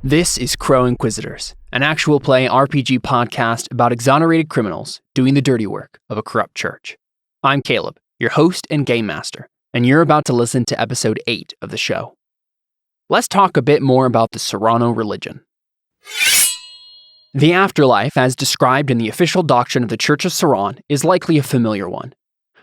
This is Crow Inquisitors, an actual play RPG podcast about exonerated criminals doing the dirty work of a corrupt church. I'm Caleb, your host and game master, and you're about to listen to episode 8 of the show. Let's talk a bit more about the Serrano religion. The afterlife, as described in the official doctrine of the Church of Serran, is likely a familiar one.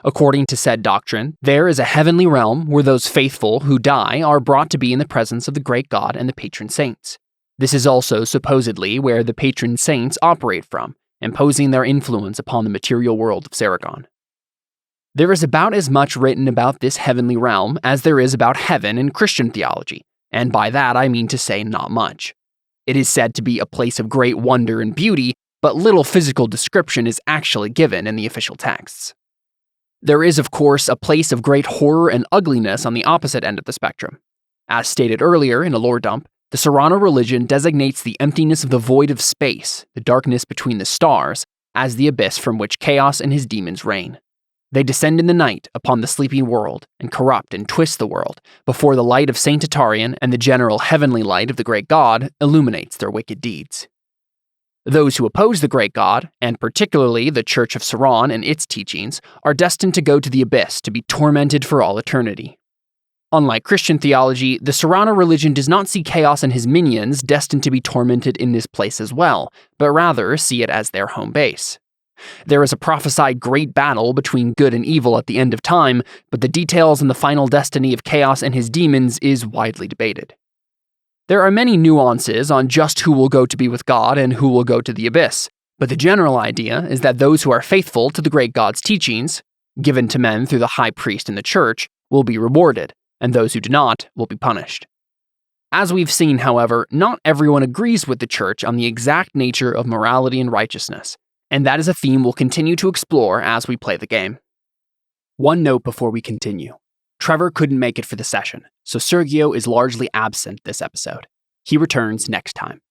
According to said doctrine, there is a heavenly realm where those faithful who die are brought to be in the presence of the great God and the patron saints. This is also supposedly where the patron saints operate from, imposing their influence upon the material world of Saragon. There is about as much written about this heavenly realm as there is about heaven in Christian theology, and by that I mean to say not much. It is said to be a place of great wonder and beauty, but little physical description is actually given in the official texts. There is, of course, a place of great horror and ugliness on the opposite end of the spectrum. As stated earlier in a lore dump, the Serrano religion designates the emptiness of the void of space, the darkness between the stars, as the abyss from which chaos and his demons reign. They descend in the night upon the sleeping world and corrupt and twist the world before the light of Saint Atarian and the general heavenly light of the great God illuminates their wicked deeds. Those who oppose the great God, and particularly the Church of Serran and its teachings, are destined to go to the abyss to be tormented for all eternity. Unlike Christian theology, the Serrano religion does not see Chaos and his minions destined to be tormented in this place as well, but rather see it as their home base. There is a prophesied great battle between good and evil at the end of time, but the details and the final destiny of Chaos and his demons is widely debated. There are many nuances on just who will go to be with God and who will go to the abyss, but the general idea is that those who are faithful to the great God's teachings, given to men through the high priest in the church, will be rewarded, and those who do not will be punished. As we've seen, however, not everyone agrees with the church on the exact nature of morality and righteousness, and that is a theme we'll continue to explore as we play the game. One note before we continue. Trevor couldn't make it for the session, so Sergio is largely absent this episode. He returns next time.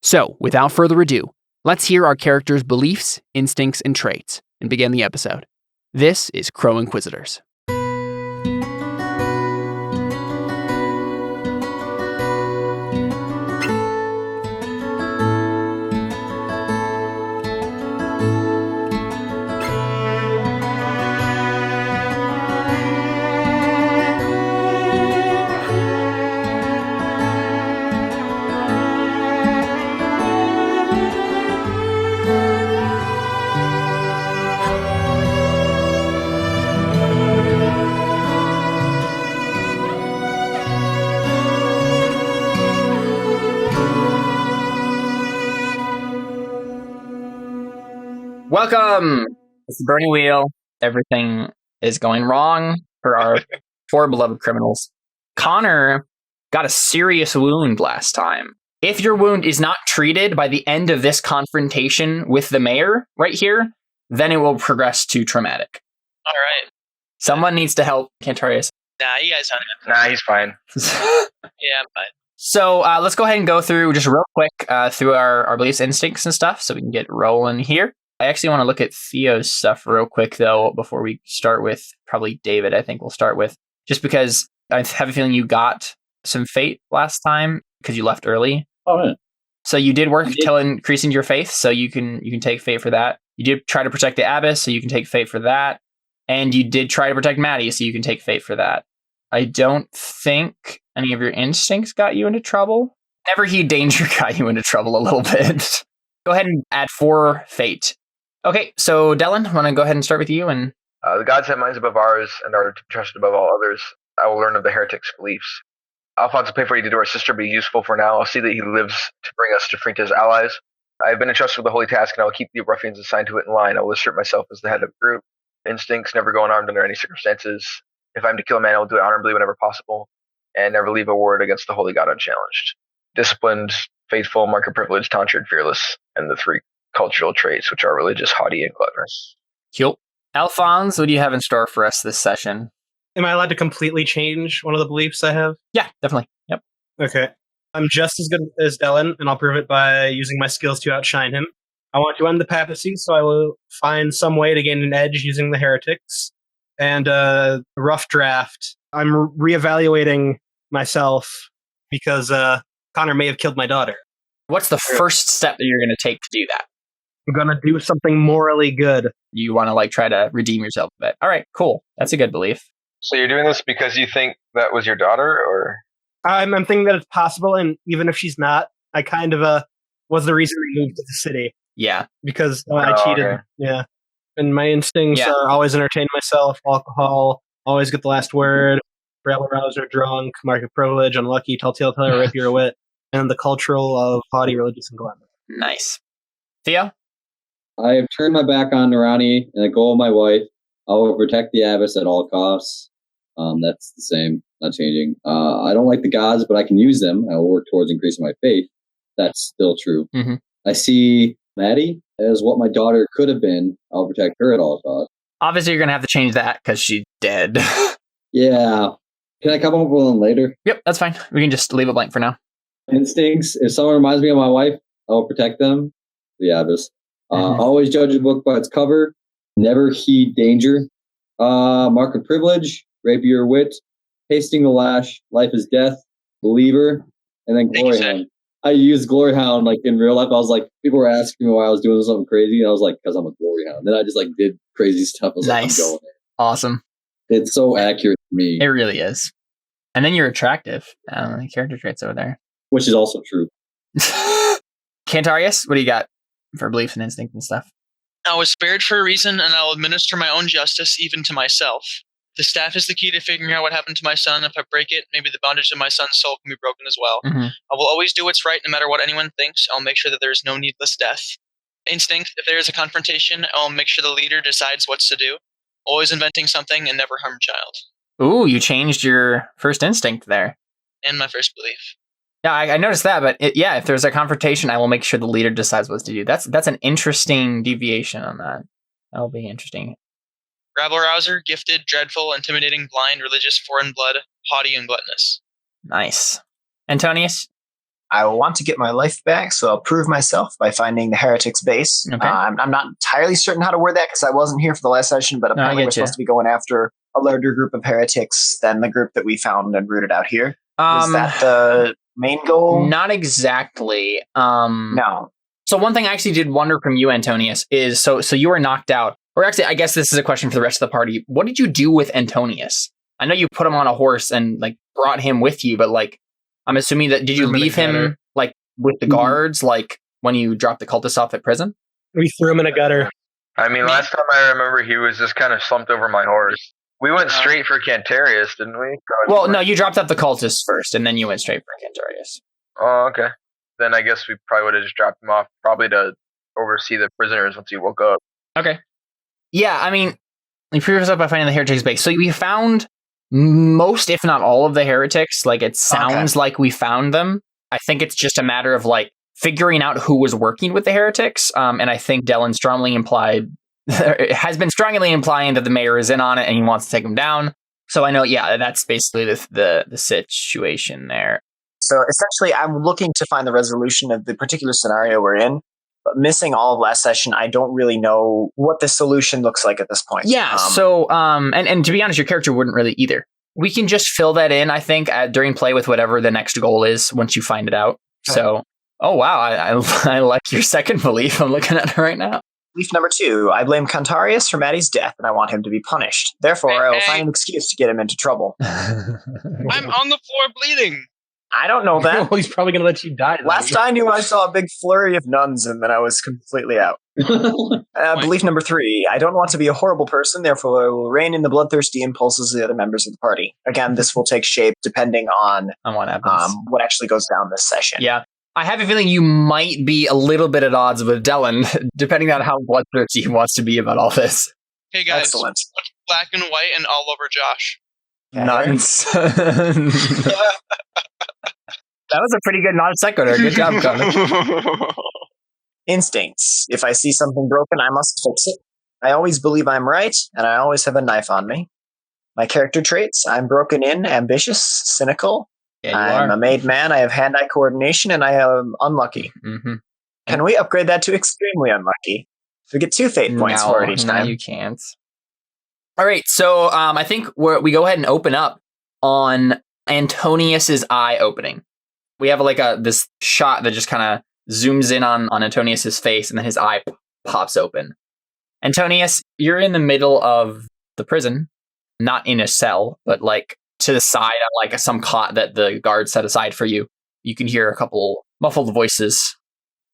So, without further ado, let's hear our characters' beliefs, instincts, and traits, and begin the episode. This is Crow Inquisitors. Welcome! It's the Burning Wheel. Everything is going wrong for our four beloved criminals. Connor got a serious wound last time. If your wound is not treated by the end of this confrontation with the mayor right here, then it will progress to traumatic. All right. Someone needs to help Cantarius. Nah, you guys don't. Nah, he's fine. Yeah, I'm fine. So let's go ahead and go through just real quick through our beliefs, instincts, and stuff so we can get rolling here. I actually want to look at Theo's stuff real quick, though, before we start with probably David. I think we'll start with, just because I have a feeling you got some fate last time because you left early. Oh, yeah. So you did work till increasing your faith, so you can take fate for that. You did try to protect the abbess, so you can take fate for that. And you did try to protect Maddie, so you can take fate for that. I don't think any of your instincts got you into trouble. Never heed danger got you into trouble a little bit. Go ahead and add 4 fate. Okay, so Dylan, want to go ahead and start with you? And the gods have minds above ours and are trusted above all others. I will learn of the heretics' beliefs. Alphonse will pay for what he did to our sister, but he's useful for now. I'll see that he lives to bring us to Frinta's allies. I have been entrusted with a holy task, and I will keep the ruffians assigned to it in line. I will assert myself as the head of the group. Instincts, never go unarmed under any circumstances. If I'm to kill a man, I will do it honorably whenever possible, and never leave a word against the holy god unchallenged. Disciplined, faithful, mark of privilege, tonsured, fearless, and the 3 cultural traits, which are religious, haughty, and gluttonous. Cool. Alphonse, what do you have in store for us this session? Am I allowed to completely change one of the beliefs I have? Yeah, definitely. Yep. Okay. I'm just as good as Dylan, and I'll prove it by using my skills to outshine him. I want to end the papacy, so I will find some way to gain an edge using the heretics. And rough draft, I'm reevaluating myself because Connor may have killed my daughter. What's the first step that you're going to take to do that? I'm going to do something morally good. You want to try to redeem yourself a bit. All right, cool. That's a good belief. So you're doing this because you think that was your daughter, or? I'm thinking that it's possible, and even if she's not, I kind of was the reason I moved to the city. Yeah. Because I cheated. Okay. Yeah. And my instincts are always entertain myself, alcohol, always get the last word, rabble rouser, drunk, mark of privilege, unlucky, telltale teller, rip your wit, and the cultural of haughty, religious, and glamour. Nice. Theo? I have turned my back on Narani and the goal of my wife. I will protect the abbess at all costs. That's the same, not changing. I don't like the gods, but I can use them. I will work towards increasing my faith. That's still true. Mm-hmm. I see Maddie as what my daughter could have been. I'll protect her at all costs. Obviously, you're going to have to change that because she's dead. Yeah. Can I come up with one later? Yep, that's fine. We can just leave it blank for now. Instincts. If someone reminds me of my wife, I will protect them. The abbess. Always judge a book by its cover. Never heed danger. Mark of privilege. Rapier wit. Tasting the lash. Life is death. Believer. And then glory hound. I used glory hound in real life. I was people were asking me why I was doing something crazy. And I was because I'm a glory hound. Then I just did crazy stuff. I was nice. I'm going there. Awesome. It's so accurate to me. It really is. And then you're attractive. Character traits over there. Which is also true. Cantarius, what do you got for beliefs and instinct and stuff? I was spared for a reason, and I will administer my own justice, even to myself. The staff is the key to figuring out what happened to my son. If I break it, maybe the bondage of my son's soul can be broken as well. Mm-hmm. I will always do what's right, no matter what anyone thinks. I'll make sure that there is no needless death. Instinct, if there is a confrontation, I'll make sure the leader decides what to do. Always inventing something and never harm a child. Ooh, you changed your first instinct there. And my first belief. Yeah, I noticed that, but if there's a confrontation, I will make sure the leader decides what to do. That's an interesting deviation on that. That'll be interesting. Rabble rouser, gifted, dreadful, intimidating, blind, religious, foreign blood, haughty, and gluttonous. Nice. Antonius? I want to get my life back, so I'll prove myself by finding the heretics base. Okay. I'm not entirely certain how to word that because I wasn't here for the last session, but apparently we're supposed to be going after a larger group of heretics than the group that we found and rooted out here. Is that the main goal? Not exactly. No. So one thing I actually did wonder from you, Antonius, is so you were knocked out. Or actually, I guess this is a question for the rest of the party. What did you do with Antonius? I know you put him on a horse and brought him with you, but I'm assuming that did you leave him with the guards when you dropped the cultists off at prison? We threw him in a gutter. I mean, last time I remember, he was just kind of slumped over my horse. We went straight for Cantarius, didn't we? Well, no, you dropped off the cultists first, and then you went straight for Cantarius. Oh, okay. Then I guess we probably would have just dropped him off, probably to oversee the prisoners once he woke up. Okay. Yeah, I mean, you proved yourself by finding the heretics base. So we found most, if not all, of the heretics. It sounds like we found them. I think it's just a matter of figuring out who was working with the heretics. And I think Dylan has been strongly implying that the mayor is in on it and he wants to take them down. So I know, that's basically the situation there. So essentially, I'm looking to find the resolution of the particular scenario we're in. But missing all of last session, I don't really know what the solution looks like at this point. Yeah, and to be honest, your character wouldn't really either. We can just fill that in, I think, during play with whatever the next goal is once you find it out. Okay. So, oh wow, I like your second belief. I'm looking at it right now. Belief number 2, I blame Cantarius for Maddie's death and I want him to be punished. Therefore, I will find an excuse to get him into trouble. I'm on the floor bleeding. I don't know that. Well, he's probably going to let you die. Last I knew, I saw a big flurry of nuns and then I was completely out. Belief number 3. I don't want to be a horrible person, therefore I will rein in the bloodthirsty impulses of the other members of the party. Again, this will take shape depending on what happens. What actually goes down this session. Yeah. I have a feeling you might be a little bit at odds with Dylan, depending on how bloodthirsty he wants to be about all this. Hey guys, Excellent. what's black and white and all over Josh? Nuns. That was a pretty good non sequitur. Good job, Connor. Instincts. If I see something broken, I must fix it. I always believe I'm right, and I always have a knife on me. My character traits, I'm broken in, ambitious, cynical. Yeah, I'm a made man, I have hand-eye coordination, and I am unlucky. Mm-hmm. Can we upgrade that to extremely unlucky? So we get 2 fate points for it each time. No, you can't. All right, so I think we go ahead and open up on Antonius's eye opening. We have like this shot that just kind of zooms in on Antonius's face, and then his eye pops open. Antonius, you're in the middle of the prison, not in a cell, but like to the side on like some cot that the guards set aside for you. You can hear a couple muffled voices.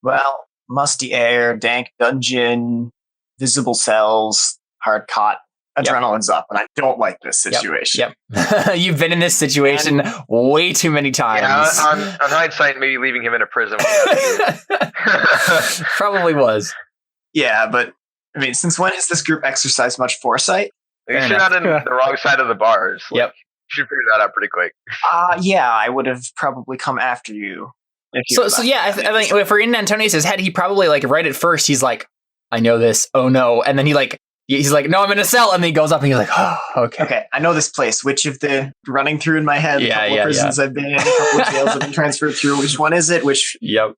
Well, musty air, dank dungeon, visible cells, hard cot. Adrenaline's up, and I don't like this situation. Yep. You've been in this situation way too many times. Yeah, on hindsight, maybe leaving him in a prison. Probably was. Yeah, but I mean, since when has this group exercised much foresight? You're not in the wrong side of the bars. Like, yep. You should figure that out pretty quick. Yeah, I would have probably come after you. So yeah, I think if we're in Antonius's head, he probably like right at first he's like, I know this. Oh no, and then he's like, no, I'm in a cell, and then he goes up and he's like, oh, okay. Okay, I know this place. Which of the running through in my head, a couple of prisons I've been in, a couple of jails I've been transferred through. Which one is it? Which how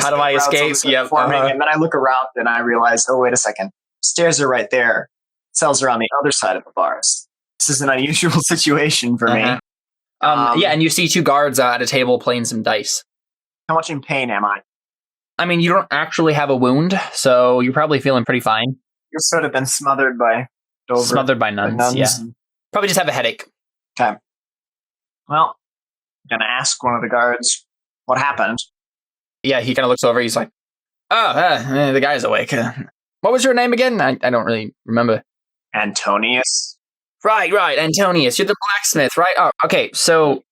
do I escape? Yep. And then I look around and I realize, oh wait a second, stairs are right there. Cells are on the other side of the bars. This is an unusual situation for me. And you see 2 guards at a table playing some dice. How much in pain am I? I mean, you don't actually have a wound, so you're probably feeling pretty fine. You've sort of been smothered by nuns. Yeah. Probably just have a headache. Okay. Well, I'm gonna ask one of the guards what happened. Yeah, he kind of looks over. He's like, "Oh, the guy's awake. What was your name again? I don't really remember." Antonius. Right, Antonius. You're the blacksmith, right? Oh, okay. So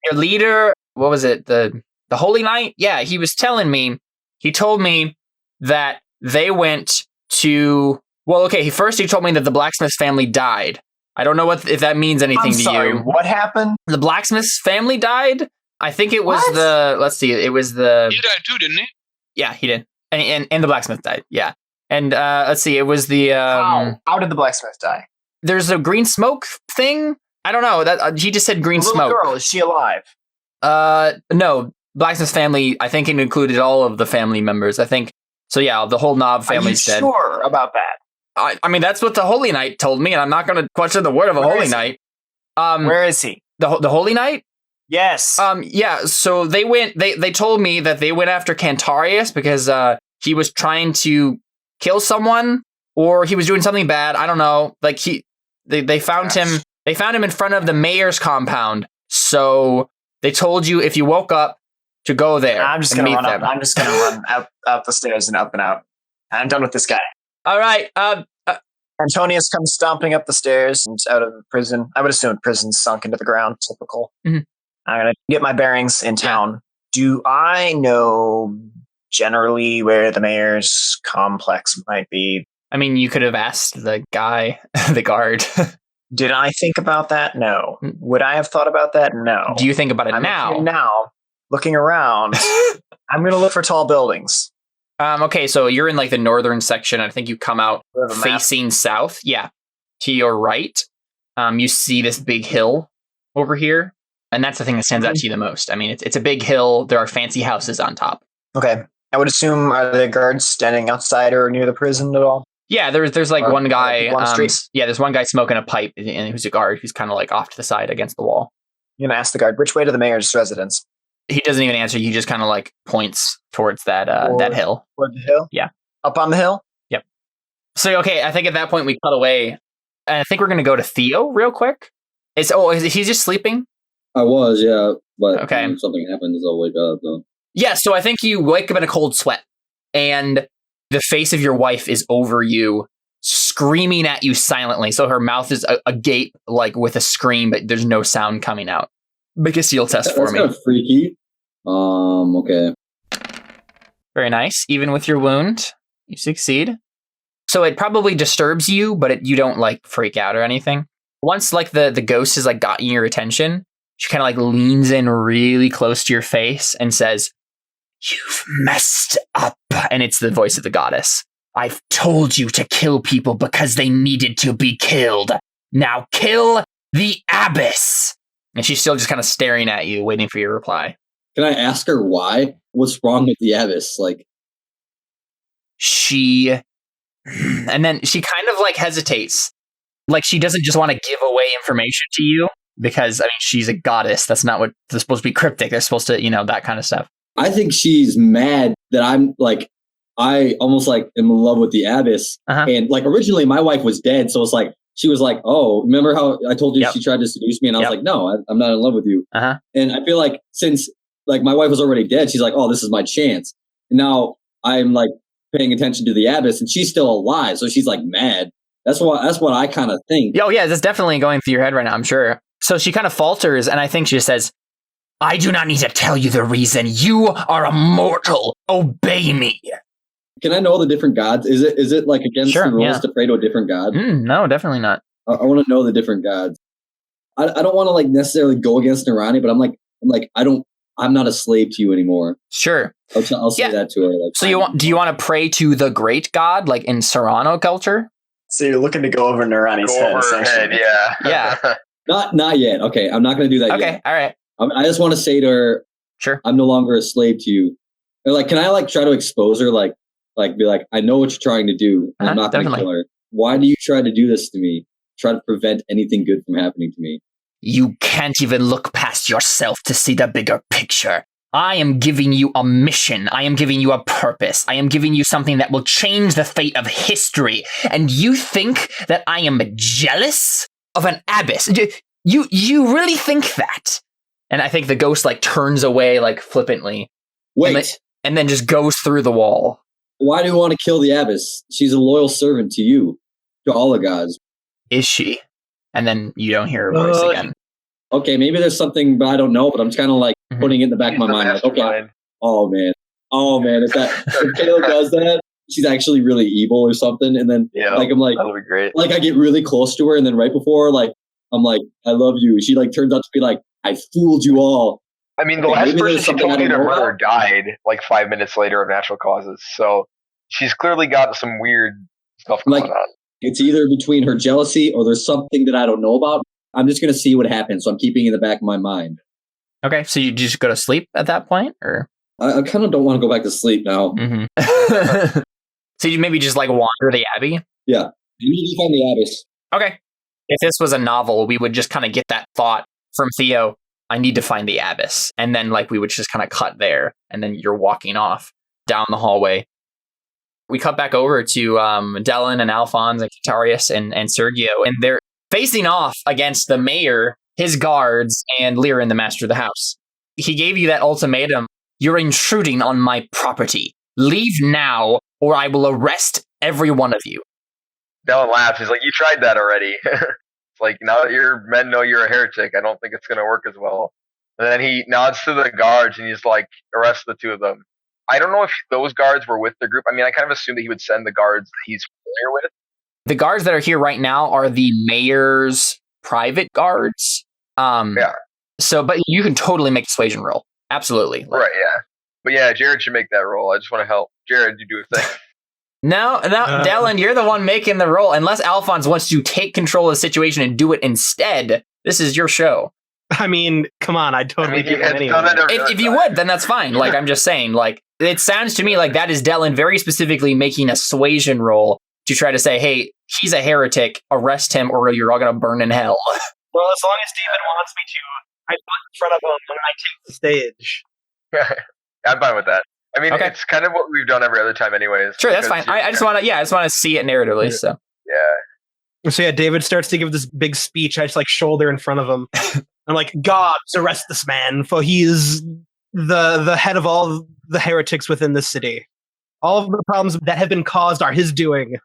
your leader, what was it? The Holy Knight? Yeah, he was telling me. He told me that they went to. Well, okay. First, he told me that the blacksmith's family died. I don't know if that means anything to you. What happened? The blacksmith's family died. I think it was Let's see. It was the. He died too, didn't he? Yeah, he did. And the blacksmith died. Yeah. And let's see. It was the. How did the blacksmith die? There's a green smoke thing. I don't know. That he just said green smoke. Girl, is she alive? No. Blacksmith's family. I think it included all of the family members. I think. So yeah, the whole Knob family's dead. Sure about that? I mean, that's what the Holy Knight told me, and I'm not going to question the word of a Holy Knight. Where is he? The Holy Knight? Yes. Yeah. So they went. They told me that they went after Cantarius because he was trying to kill someone, or he was doing something bad. I don't know. Like they found him. They found him in front of the mayor's compound. So they told you if you woke up to go there. I'm just going to run up. I'm just going to run out the stairs and up and out. I'm done with this guy. All right. Antonius comes stomping up the stairs and out of the prison. I would assume prison's sunk into the ground. Typical. Mm-hmm. I'm going to get my bearings in town. Do I know generally where the mayor's complex might be? I mean, you could have asked the guy, the guard. Did I think about that? No. Would I have thought about that? No. Do you think about it now? Now, looking around, I'm going to look for tall buildings. Okay, so you're in like the northern section. I think you come out facing south. Yeah. To your right, you see this big hill over here. And that's the thing that stands out to you the most. I mean, it's a big hill. There are fancy houses on top. Okay. I would assume, are the guards standing outside or near the prison at all? Yeah, there's like one guy. There's one guy smoking a pipe, and who's a guard who's kind of like off to the side against the wall. You're going to ask the guard, which way to the mayor's residence? He doesn't even answer. He just kind of like points towards that hill. Toward the hill? Yeah. Up on the hill? Yep. So, okay, I think at that point we cut away. And I think we're going to go to Theo real quick. Is he just sleeping? I was, yeah. But okay. When something happens, I'll wake up, though. Yeah, so I think you wake up in a cold sweat. And the face of your wife is over you, screaming at you silently. So her mouth is agape, like with a scream, but there's no sound coming out. Make a seal test for me. That's kind of freaky. Okay. Very nice. Even with your wound, you succeed. So it probably disturbs you, but you don't like freak out or anything. Once like the ghost has like gotten your attention, she kind of like leans in really close to your face and says, "You've messed up." And it's the voice of the goddess. "I've told you to kill people because they needed to be killed. Now kill the abyss." And she's still just kind of staring at you, waiting for your reply. Can I ask her why? What's wrong with the abyss? Like, and then she kind of like hesitates. Like she doesn't just want to give away information to you because, I mean, she's a goddess. That's not what they're supposed to be cryptic. They're supposed to, that kind of stuff. I think she's mad that I'm like, I almost like am in love with the abyss. And like originally my wife was dead. So it's like, she was like, "Oh, remember how I told you she tried to seduce me?" And I was like, "No, I'm not in love with you." And I feel like since like my wife was already dead, she's like, "Oh, this is my chance." And now I'm like paying attention to the abyss and she's still alive. So she's like mad. That's what I kind of think. Oh yeah, that's definitely going through your head right now, I'm sure. So she kind of falters and I think she says, "I do not need to tell you the reason. You are a mortal. Obey me." Can I know the different gods? Is it like against the rules to pray to a different god? No, definitely not. I want to know the different gods. I don't want to like necessarily go against Narani, but I'm not a slave to you anymore. Sure. I'll say that to her. Like, so do you want to pray to the great god, like in Serrano culture? So you're looking to go over Narani's head, essentially. Yeah. Not yet. Okay, I'm not going to do that yet. Okay, all right. I just want to say to her, sure, I'm no longer a slave to you. Or like, can I like try to expose her? Like be like, I know what you're trying to do. I'm not going to kill her. Why do you try to do this to me? Try to prevent anything good from happening to me. You can't even look past yourself to see the bigger picture. I am giving you a mission. I am giving you a purpose. I am giving you something that will change the fate of history. And you think that I am jealous of an abyss? You really think that? And I think the ghost like turns away like flippantly. Wait. And then just goes through the wall. Why do you want to kill the abyss? She's a loyal servant to you, to all the gods. Is she? And then you don't hear her voice again. Okay, maybe there's something, but I don't know. But I'm just kind of like putting it in the back of my mind. Like, okay. Oh man. If Caleb does that, she's actually really evil or something. And then like I'm like, that'll be great. Like I get really close to her, and then right before, like I'm like, "I love you." She like turns out to be like, "I fooled you all." I mean, the last person she told me to murder died like 5 minutes later of natural causes. So she's clearly got some weird stuff going on. It's either between her jealousy or there's something that I don't know about. I'm just going to see what happens. So I'm keeping it in the back of my mind. Okay. So you just go to sleep at that point? Or I kind of don't want to go back to sleep now. So you maybe just like wander the Abbey? Yeah. You need to find the abyss. Okay. If this was a novel, we would just kind of get that thought from Theo. I need to find the abyss. And then like we would just kind of cut there. And then you're walking off down the hallway. We cut back over to Dylan and Alphonse and Catarius and Sergio. And they're facing off against the mayor, his guards, and Lirin, the master of the house. He gave you that ultimatum. You're intruding on my property. Leave now or I will arrest every one of you. Dylan laughs. He's like, you tried that already. It's like, now that your men know you're a heretic, I don't think it's going to work as well. And then he nods to the guards and he's like, arrest the two of them. I don't know if those guards were with the group. I mean, I kind of assumed that he would send the guards that he's familiar with. The guards that are here right now are the mayor's private guards. So, but you can totally make a persuasion roll. Absolutely. Right, yeah. But yeah, Jared should make that roll. I just want to help. Jared, you do a thing. No, Dylan, you're the one making the roll. Unless Alphonse wants to take control of the situation and do it instead, this is your show. I mean, come on, I'd totally do it anyway. If you would, then that's fine. Like, I'm just saying, like, it sounds to me like that is Dylan very specifically making a suasion roll to try to say, hey, he's a heretic, arrest him or you're all going to burn in hell. Well, as long as David wants me to, I put in front of him when I take the stage. I'm fine with that. I mean, It's kind of what we've done every other time anyways. Sure, that's fine. I just want to see it narratively, so. Yeah. So yeah, David starts to give this big speech. I just like shoulder in front of him. I'm like, gods, arrest this man, for he is the head of all the heretics within this city. All of the problems that have been caused are his doing.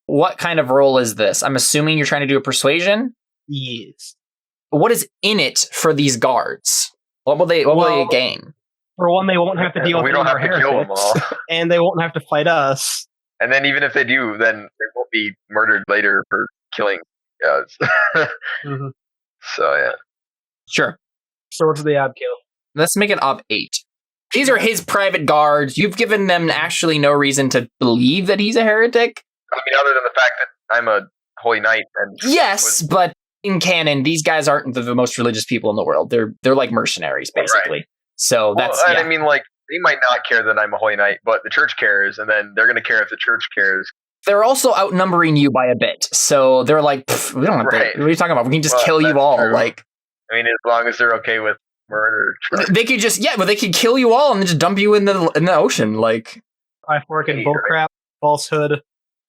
What kind of roll is this? I'm assuming you're trying to do a persuasion? Yes. What is in it for these guards? What will they gain? For one, they won't have to deal with we don't have to kill them all. And they won't have to fight us. And then even if they do, then they won't be murdered later for killing us. Mm-hmm. So, yeah. Sure. So what's the ab kill? Let's make it op 8. These are his private guards. You've given them actually no reason to believe that he's a heretic. I mean, other than the fact that I'm a holy knight. And yes, but in canon, these guys aren't the most religious people in the world. They're like mercenaries, basically. Right. So that's. I mean, like, they might not care that I'm a holy knight, but the church cares, and then they're going to care if the church cares. They're also outnumbering you by a bit, so they're like, we don't have to. What are you talking about? We can just kill you all. True. Like, I mean, as long as they're okay with murder. They could just but they could kill you all and then just dump you in the ocean. Like, I fork in bullcrap, falsehood,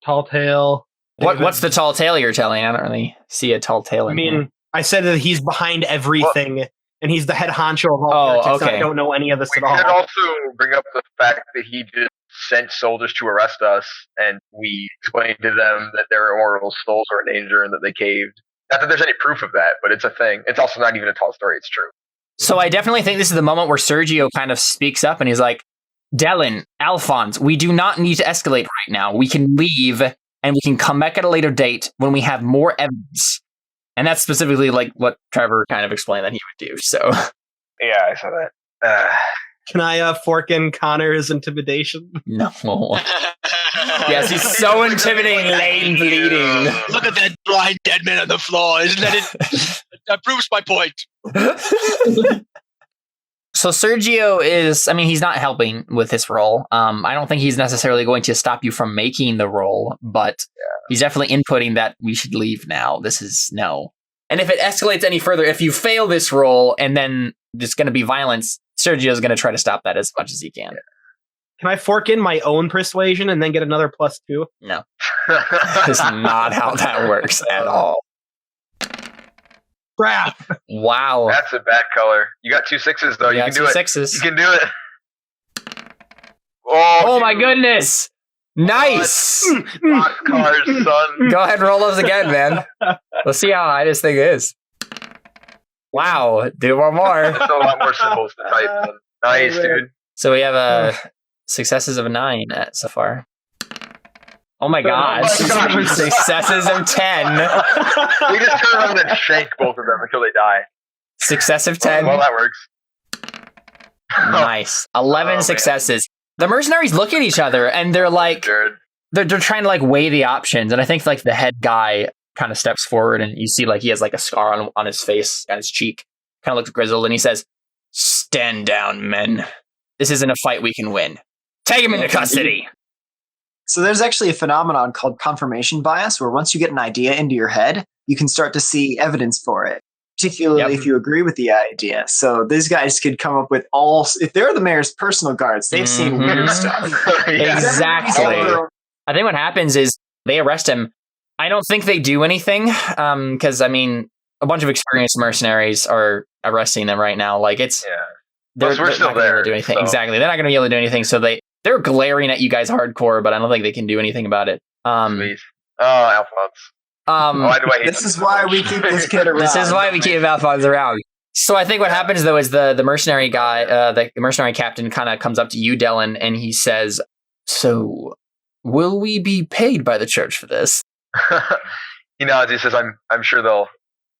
tall tale. What's the tall tale you're telling? I don't really see a tall tale. I mean, I said that he's behind everything, and he's the head honcho of all heretics. Okay. I don't know any of this at all. We could also bring up the fact that he just sent soldiers to arrest us, and we explained to them that their immortal souls were in danger and that they caved. Not that there's any proof of that, but it's a thing. It's also not even a tall story. It's true. So I definitely think this is the moment where Sergio kind of speaks up and he's like, Dellen, Alphonse, we do not need to escalate right now. We can leave and we can come back at a later date when we have more evidence. And that's specifically like what Trevor kind of explained that he would do. So yeah, I saw that. Can I fork in Connor's intimidation? No. Yes, he's so intimidating, lame bleeding. Look at that blind dead man on the floor. Isn't that it? That proves my point. So Sergio he's not helping with this role. I don't think he's necessarily going to stop you from making the role, but he's definitely inputting that we should leave now. This is no. And if it escalates any further, if you fail this role and then there's going to be violence, Sergio's going to try to stop that as much as he can. Can I fork in my own persuasion and then get another +2? No. That's not how that works at all. Crap. Wow. That's a bad color. You got 2 6s, though. You can do it. 6s. You can do it. Oh my goodness. Nice. Boxcars, son. Go ahead and roll those again, man. Let's see how high this thing is. Wow. Do one more. It's a lot more symbols to type. Nice, dude. So we have successes of 9 so far. Oh my gosh. Successes of 10. We just turn around and shank both of them until they die. Success of 10. Well, that works. Nice. 11 successes. The mercenaries look at each other and they're like, they're trying to like weigh the options. And I think like the head guy kind of steps forward and you see like he has like a scar on his face, on his cheek. Kind of looks grizzled and he says, "Stand down, men. This isn't a fight we can win. Take him into custody." So there's actually a phenomenon called confirmation bias, where once you get an idea into your head, you can start to see evidence for it, particularly if you agree with the idea. So these guys could come up with if they're the mayor's personal guards, they've seen weird stuff. Exactly. I think what happens is they arrest him. I don't think they do anything because, I mean, a bunch of experienced mercenaries are arresting them right now. Like, it's... Yeah. They're still not going to be able to do anything. So. Exactly. They're not going to be able to do anything, so they're glaring at you guys hardcore, but I don't think they can do anything about it. Alphonse. Why do I hate this is why we keep this kid around. This is why we keep Alphonse around. So I think what happens, though, is the mercenary guy, the mercenary captain kind of comes up to you, Dellen, and he says, "So, will we be paid by the church for this?" He nods. He says, I'm sure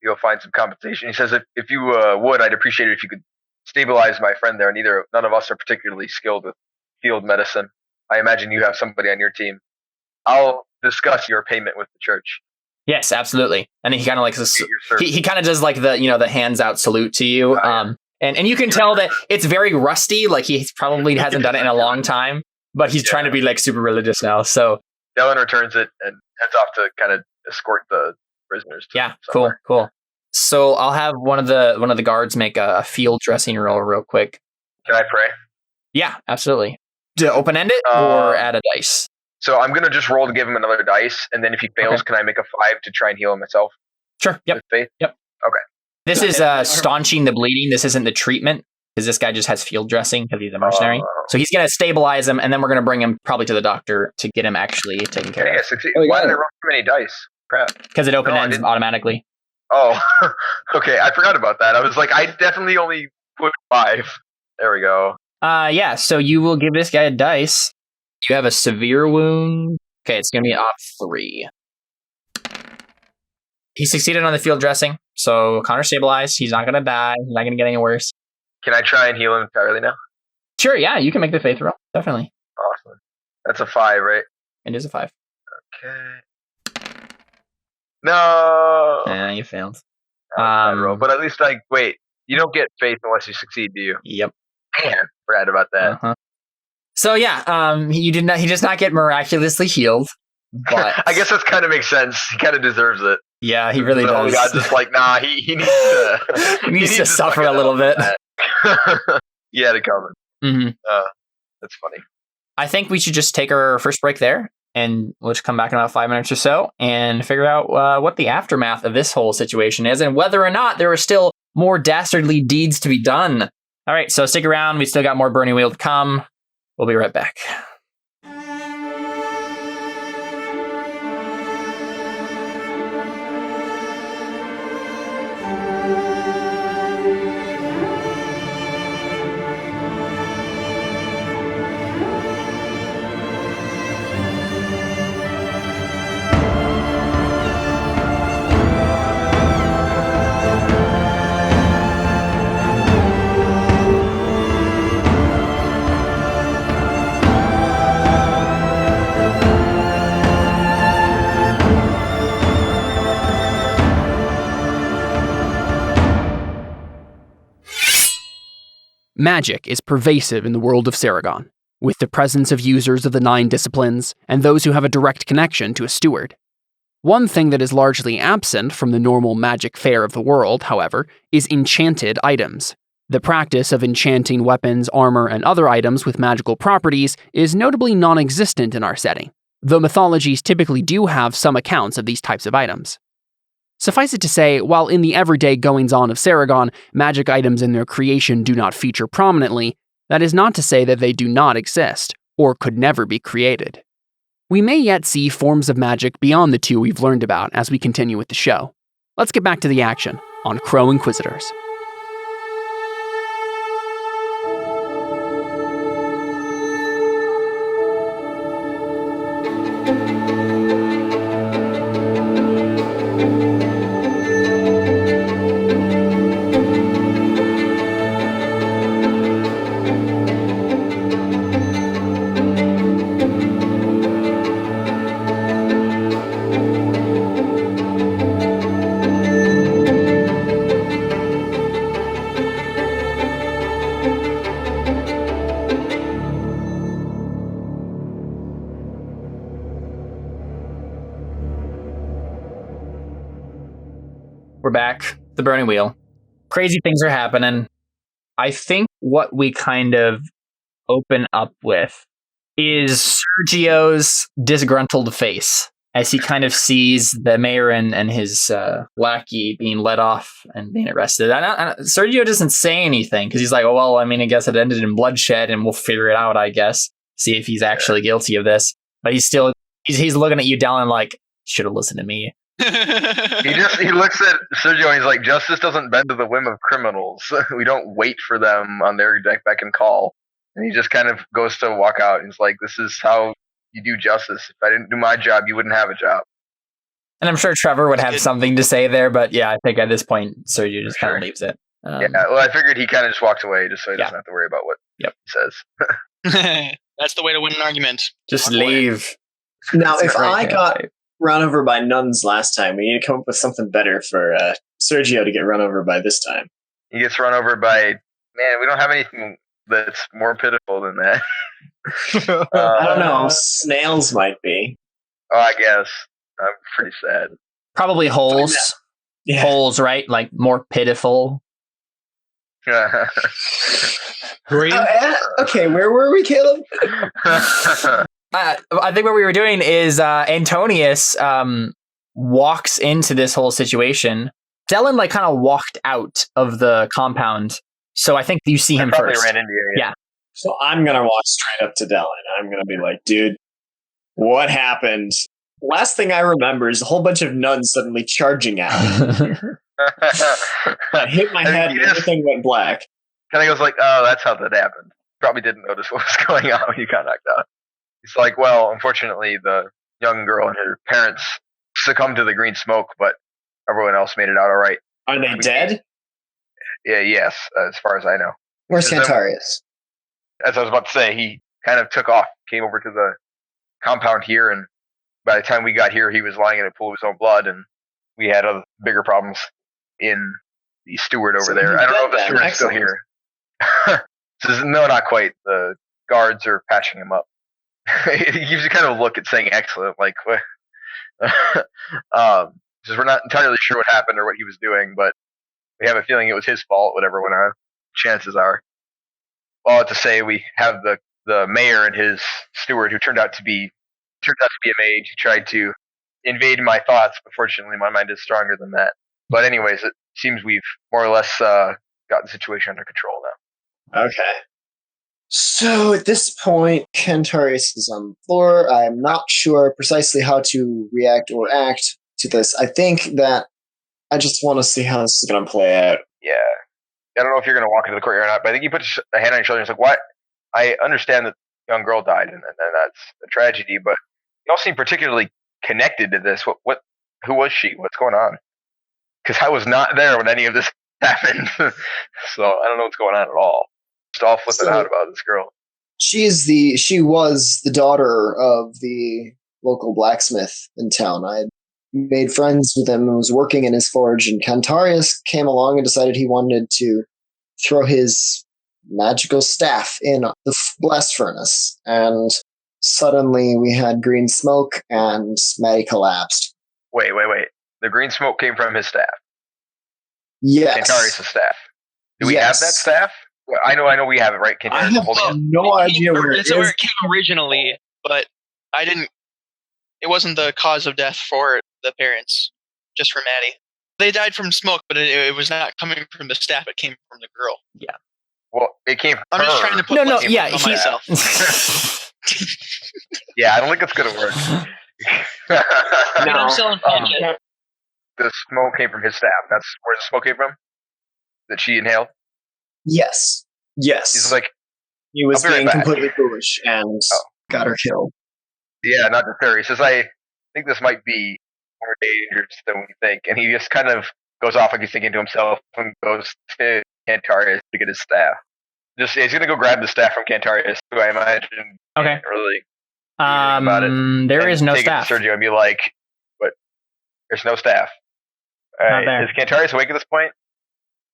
you'll find some compensation. He says, if you would, I'd appreciate it if you could stabilize my friend there. None of us are particularly skilled with field medicine. I imagine you have somebody on your team. I'll discuss your payment with the church. Yes, absolutely. And then he kind of like he kind of does like the hands out salute to you. And you can tell that it's very rusty. Like he probably hasn't done it in a long time, but he's trying to be like super religious now. So Dellen returns it and heads off to kind of escort the prisoners. Cool. So I'll have one of the guards make a field dressing roll real quick. Can I pray? Yeah, absolutely. To open end it or add a dice? So I'm going to just roll to give him another dice, and then if he fails, can I make a 5 to try and heal him myself? Sure. Yep. With faith? Yep. Okay. This is staunching the bleeding. This isn't the treatment. because this guy just has field dressing because he's a mercenary. Oh. So he's going to stabilize him, and then we're going to bring him probably to the doctor to get him actually taken care of. Why did I roll too many dice? Crap. Because it ends automatically. Oh, okay. I forgot about that. I was like, I definitely only put 5. There we go. Yeah, so you will give this guy a dice. You have a severe wound. Okay, it's going to be off 3. He succeeded on the field dressing, so Connor stabilized. He's not going to die. He's not going to get any worse. Can I try and heal him entirely now? Sure, yeah, you can make the faith roll. Definitely. Awesome. That's a 5, right? It is a 5. Okay. No. Yeah, you failed. Roll. But at least, wait, you don't get faith unless you succeed, do you? Yep. Man, forgot about that. Uh-huh. So yeah, he does not get miraculously healed. But I guess that kind of makes sense. He kind of deserves it. Yeah, he really does. God's just like, nah, he needs to. he needs to suffer a little bit. He had it coming. Mm-hmm. That's funny. I think we should just take our first break there, and we'll just come back in about 5 minutes or so and figure out what the aftermath of this whole situation is, and whether or not there are still more dastardly deeds to be done. All right, so stick around. We still got more Burning Wheel to come. We'll be right back. Magic is pervasive in the world of Saragon, with the presence of users of the 9 disciplines and those who have a direct connection to a steward. One thing that is largely absent from the normal magic fare of the world, however, is enchanted items. The practice of enchanting weapons, armor, and other items with magical properties is notably non-existent in our setting, though mythologies typically do have some accounts of these types of items. Suffice it to say, while in the everyday goings-on of Saragon, magic items and their creation do not feature prominently, that is not to say that they do not exist, or could never be created. We may yet see forms of magic beyond the 2 we've learned about as we continue with the show. Let's get back to the action on Crow Inquisitors. We're back. The Burning Wheel. Crazy things are happening. I think what we kind of open up with is Sergio's disgruntled face as he kind of sees the mayor and his lackey being let off and being arrested. Sergio doesn't say anything because he's like, oh, well, I mean, I guess it ended in bloodshed and we'll figure it out, I guess. See if he's actually guilty of this. But he's looking at you, Dallin, like, should have listened to me. He looks at Sergio and he's like, justice doesn't bend to the whim of criminals. We don't wait for them on their beck and call. And he just kind of goes to walk out and he's like, this is how you do justice. If I didn't do my job, you wouldn't have a job. And I'm sure Trevor would have something to say there, but yeah, I think at this point Sergio just kind of leaves it. Yeah, well, I figured he kind of just walks away just so he doesn't have to worry about what he says. That's the way to win an argument. Just leave. Now, if I got run over by nuns last time, we need to come up with something better for Sergio to get run over by this time. He gets run over by, man, we don't have anything that's more pitiful than that. I don't know. Snails might be. Oh, I guess. I'm pretty sad. Probably holes. Yeah. Holes, right? Like more pitiful. Green. Okay, where were we, Caleb? I think what we were doing is Antonius walks into this whole situation. Dellin kind of walked out of the compound So I think you see him probably first. ran into you. Yeah. So I'm going to walk straight up to Dylan. I'm going to be like, dude, what happened? Last thing I remember is a whole bunch of nuns suddenly charging at me. I hit my head and everything went black. Kind of goes like, oh, that's how that happened. Probably didn't notice what was going on when you got knocked out. He's like, well, unfortunately, the young girl and her parents succumbed to the green smoke, but everyone else made it out all right. Are they dead? Yeah, yes, as far as I know. Where's Cantarius? As I was about to say, he kind of took off, came over to the compound here, and by the time we got here, he was lying in a pool of his own blood, and we had other bigger problems in the steward over there. I don't know if the steward is still here. Says, no, not quite. The guards are patching him up. He gives you kind of a look at saying excellent, like, just we're not entirely sure what happened or what he was doing, but we have a feeling it was his fault, whatever went on. Chances are. All to say, we have the mayor and his steward who turned out to be a mage who tried to invade my thoughts, but fortunately my mind is stronger than that. But anyways, it seems we've more or less got the situation under control now. Okay. So at this point, Cantarius is on the floor. I'm not sure precisely how to react or act to this. I think that I just want to see how this is going to play out. Yeah. I don't know if you're going to walk into the courtyard or not, but I think you put a hand on your shoulder and it's like, what? I understand that the young girl died, and that's a tragedy, but you all seem particularly connected to this. Who was she? What's going on? Because I was not there when any of this happened, so I don't know what's going on at all. Just all flipping out about this girl. She was the daughter of the local blacksmith in town. I made friends with him and was working in his forge, and Cantarius came along and decided he wanted to throw his magical staff in the blast furnace, and suddenly we had green smoke and Maddie collapsed. Wait. The green smoke came from his staff. Yes. Cantarius' staff. Do we have that staff? Well, I know we have it, right? I have no idea where it is. Where it came originally, but I didn't. It wasn't the cause of death for the parents, just for Maddie. They died from smoke, but it was not coming from the staff. It came from the girl. Yeah. Well, it came from I'm just trying to put on myself. Yeah, I don't think it's going to work. I'm selling bullshit. The smoke came from his staff. That's where the smoke came from? That she inhaled? Yes. He's like, he was being completely foolish and got her killed. Yeah, not the fairy. He says, I think this might be more dangerous than we think. And he just kind of goes off like he's thinking to himself and goes to Cantarius to get his staff. He's going to go grab the staff from Cantarius, who I imagine okay. Really about it. There is no take staff. It to Sergio and be like, but there's no staff. All right. Is Cantarius awake at this point?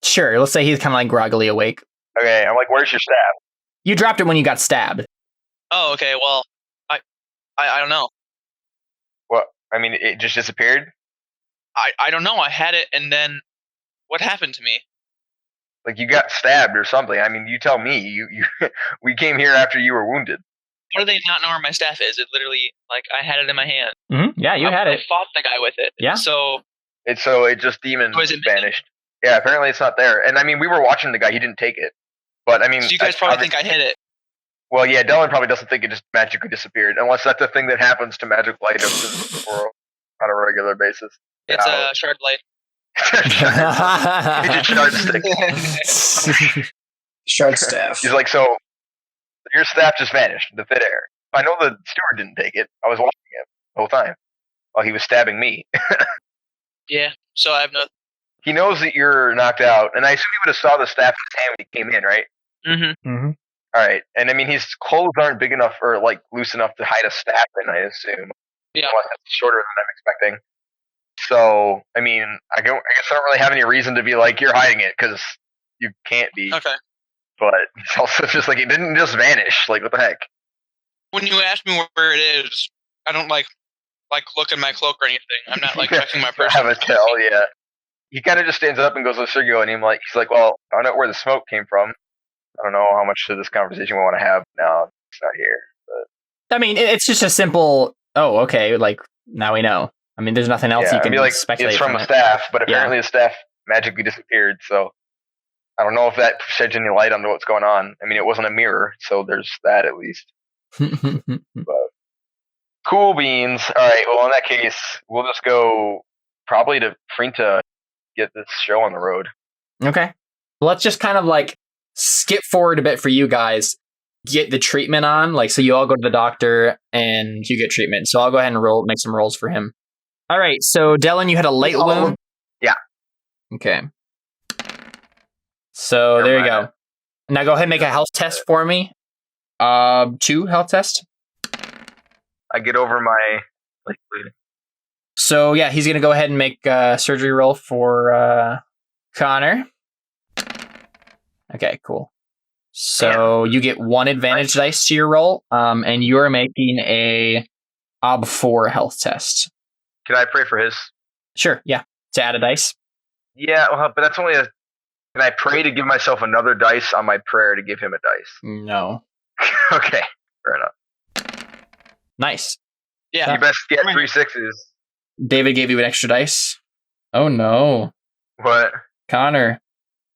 Sure. Let's say he's kind of like groggily awake. Okay. I'm like, where's your staff? You dropped it when you got stabbed. Oh, okay. Well, I don't know. Well, I mean, it just disappeared? I don't know. I had it, and then what happened to me? Like you got stabbed or something. I mean, you tell me. You we came here after you were wounded. How do they not know where my staff is? It literally, like, I had it in my hand. Mm-hmm. Yeah, you had it. I fought the guy with it. Yeah. So it just demon vanished. Yeah, apparently it's not there. And I mean, we were watching the guy. He didn't take it. But I mean, so you guys probably think I hit it. Well, yeah, Dylan probably doesn't think it just magically disappeared, unless that's a thing that happens to magical items on a regular basis. It's a shard light. It's a shard stick. Shard staff. He's like, so your staff just vanished into thin air. I know the steward didn't take it. I was watching him the whole time while he was stabbing me. Yeah, so I have no. He knows that you're knocked out, and I assume he would have saw the staff in his hand when he came in, right? Mm-hmm. Mm-hmm. All right, and I mean his clothes aren't big enough or like loose enough to hide a staff in, I assume. Yeah, unless it's shorter than I'm expecting. So I mean, I guess I don't really have any reason to be like you're hiding it because you can't be. Okay. But it's also just like it didn't just vanish. Like what the heck? When you ask me where it is, I don't like look in my cloak or anything. I'm not like checking my person. Have a tell, yeah. He kind of just stands up and goes to Sergio, and he's like, well, I don't know where the smoke came from. I don't know how much of this conversation we want to have now. It's not here. But I mean, it's just a simple, oh, okay, like, now we know. I mean, there's nothing else you can like, speculate it's from from a staff, but apparently the staff magically disappeared, so I don't know if that sheds any light onto what's going on. I mean, it wasn't a mirror, so there's that at least. But cool beans. All right. Well, in that case, we'll just go probably to Frinta get this show on the road. Okay. Let's just kind of like skip forward a bit for you guys. Get the treatment on. Like, so you all go to the doctor and you get treatment. So I'll go ahead and make some rolls for him. All right. So Dylan, you had a light wound. Yeah. Okay. So there you go. Now go ahead and make a health test for me. 2 health test. I get over my bleeding. So yeah, he's gonna go ahead and make a surgery roll for Connor. Okay, cool. So you get 1 advantage dice to your roll, and you are making a OB4 health test. Can I pray for his? Sure, yeah. To add a dice. Yeah, well, but that's only a. Can I pray to give myself another dice on my prayer to give him a dice? No. Okay, fair enough. Nice. Yeah. You best get 3 6s. David gave you an extra dice. Oh no. What? Connor.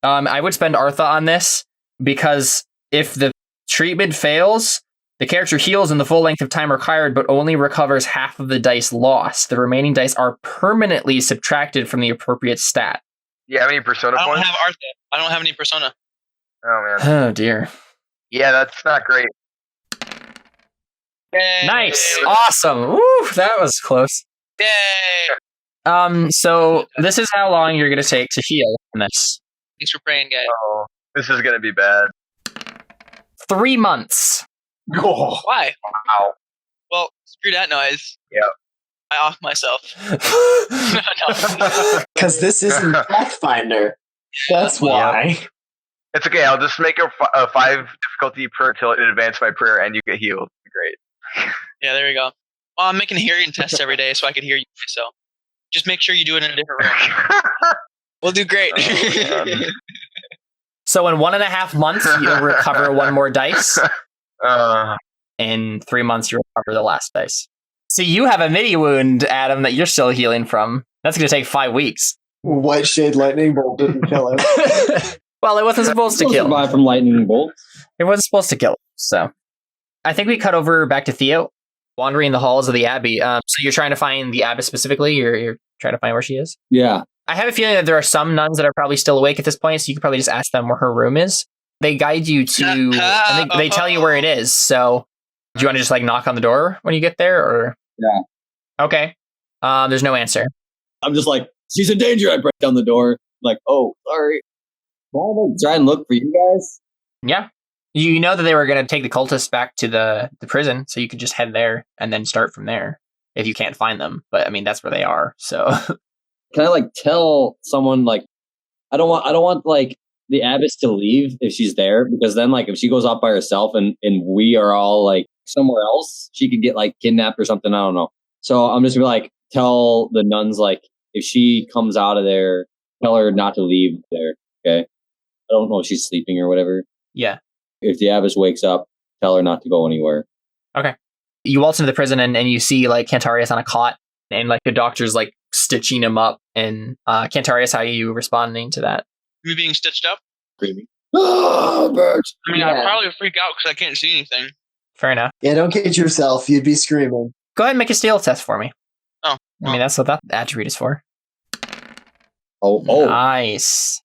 I would spend Artha on this because if the treatment fails, the character heals in the full length of time required, but only recovers half of the dice lost. The remaining dice are permanently subtracted from the appropriate stat. You have any persona I don't points? have Artha. I don't have any persona. Oh man. Oh dear. Yeah, that's not great. Yay. Nice. Awesome. Woo, that was close. Yay. So this is how long you're gonna take to heal from this. Thanks for praying, guys. Oh, this is gonna be bad. 3 months. Oh, Why? Wow. Well, screw that noise. Yep. I off myself. No. because this isn't Pathfinder. That's why. It's okay. I'll just make a 5 difficulty prayer till in advance my prayer, and you get healed. Great. Yeah, there we go. Well, I'm making hearing tests every day so I can hear you. So just make sure you do it in a different room. We'll do great. Oh, So in 1.5 months, you'll recover 1 more dice. Uh, In 3 months, you recover the last dice. So you have a midi wound, Adam, that you're still healing from. That's going to take 5 weeks. White Shade Lightning Bolt didn't kill him. Well, it wasn't supposed to kill him. Survive from lightning bolts. It wasn't supposed to kill him. So I think we cut over back to Theo, wandering the halls of the Abbey. So you're trying to find the abbess specifically? You're trying to find where she is? Yeah. I have a feeling that there are some nuns that are probably still awake at this point, so you could probably just ask them where her room is. They guide you to, I think they tell you where it is. So do you want to just like knock on the door when you get there, or? Yeah. Okay. There's no answer. I'm just like, she's in danger. I break down the door. Like, oh, sorry. Well, try and look for you guys. Yeah. You know that they were going to take the cultists back to the prison, so you could just head there and then start from there if you can't find them. But I mean, that's where they are. So Can I like tell someone like, I don't want like the abbess to leave if she's there, because then like if she goes off by herself and we are all like somewhere else, she could get like kidnapped or something. I don't know. So I'm just gonna like tell the nuns like if she comes out of there, tell her not to leave there. Okay. I don't know if she's sleeping or whatever. yeah. If the abbess wakes up, tell her not to go anywhere. Okay. You waltz into the prison and you see like Cantarius on a cot, and like the doctor's like stitching him up. And Cantarius, how are you responding to that? Me being stitched up? Screaming. Oh, Bert! I mean, Yeah. I'd probably freak out because I can't see anything. Fair enough. Yeah, don't kid yourself. You'd be screaming. Go ahead and make a stealth test for me. Oh. I mean, that's what that attribute is for. Oh, Nice.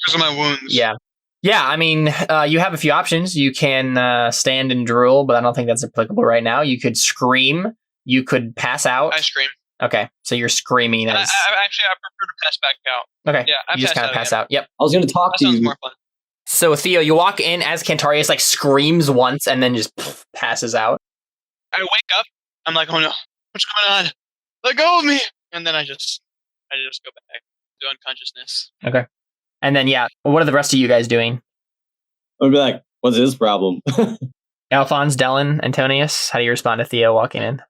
Because of my wounds. Yeah. Yeah, I mean, you have a few options. You can stand and drool, but I don't think that's applicable right now. You could scream. You could pass out. I scream. Okay, so you're screaming I as... prefer to pass back out. Okay, Yeah, I you just kind of pass out. Yep. I was going to talk That to sounds you. more fun. So, Theo, you walk in as Cantarius, like, screams once and then just passes out. I wake up. I'm like, oh no, what's going on? Let go of me! And then I just go back to unconsciousness. Okay. And then, yeah, what are the rest of you guys doing? I'd be like, what's his problem? Alphonse, Dellen, Antonius, how do you respond to Theo walking in?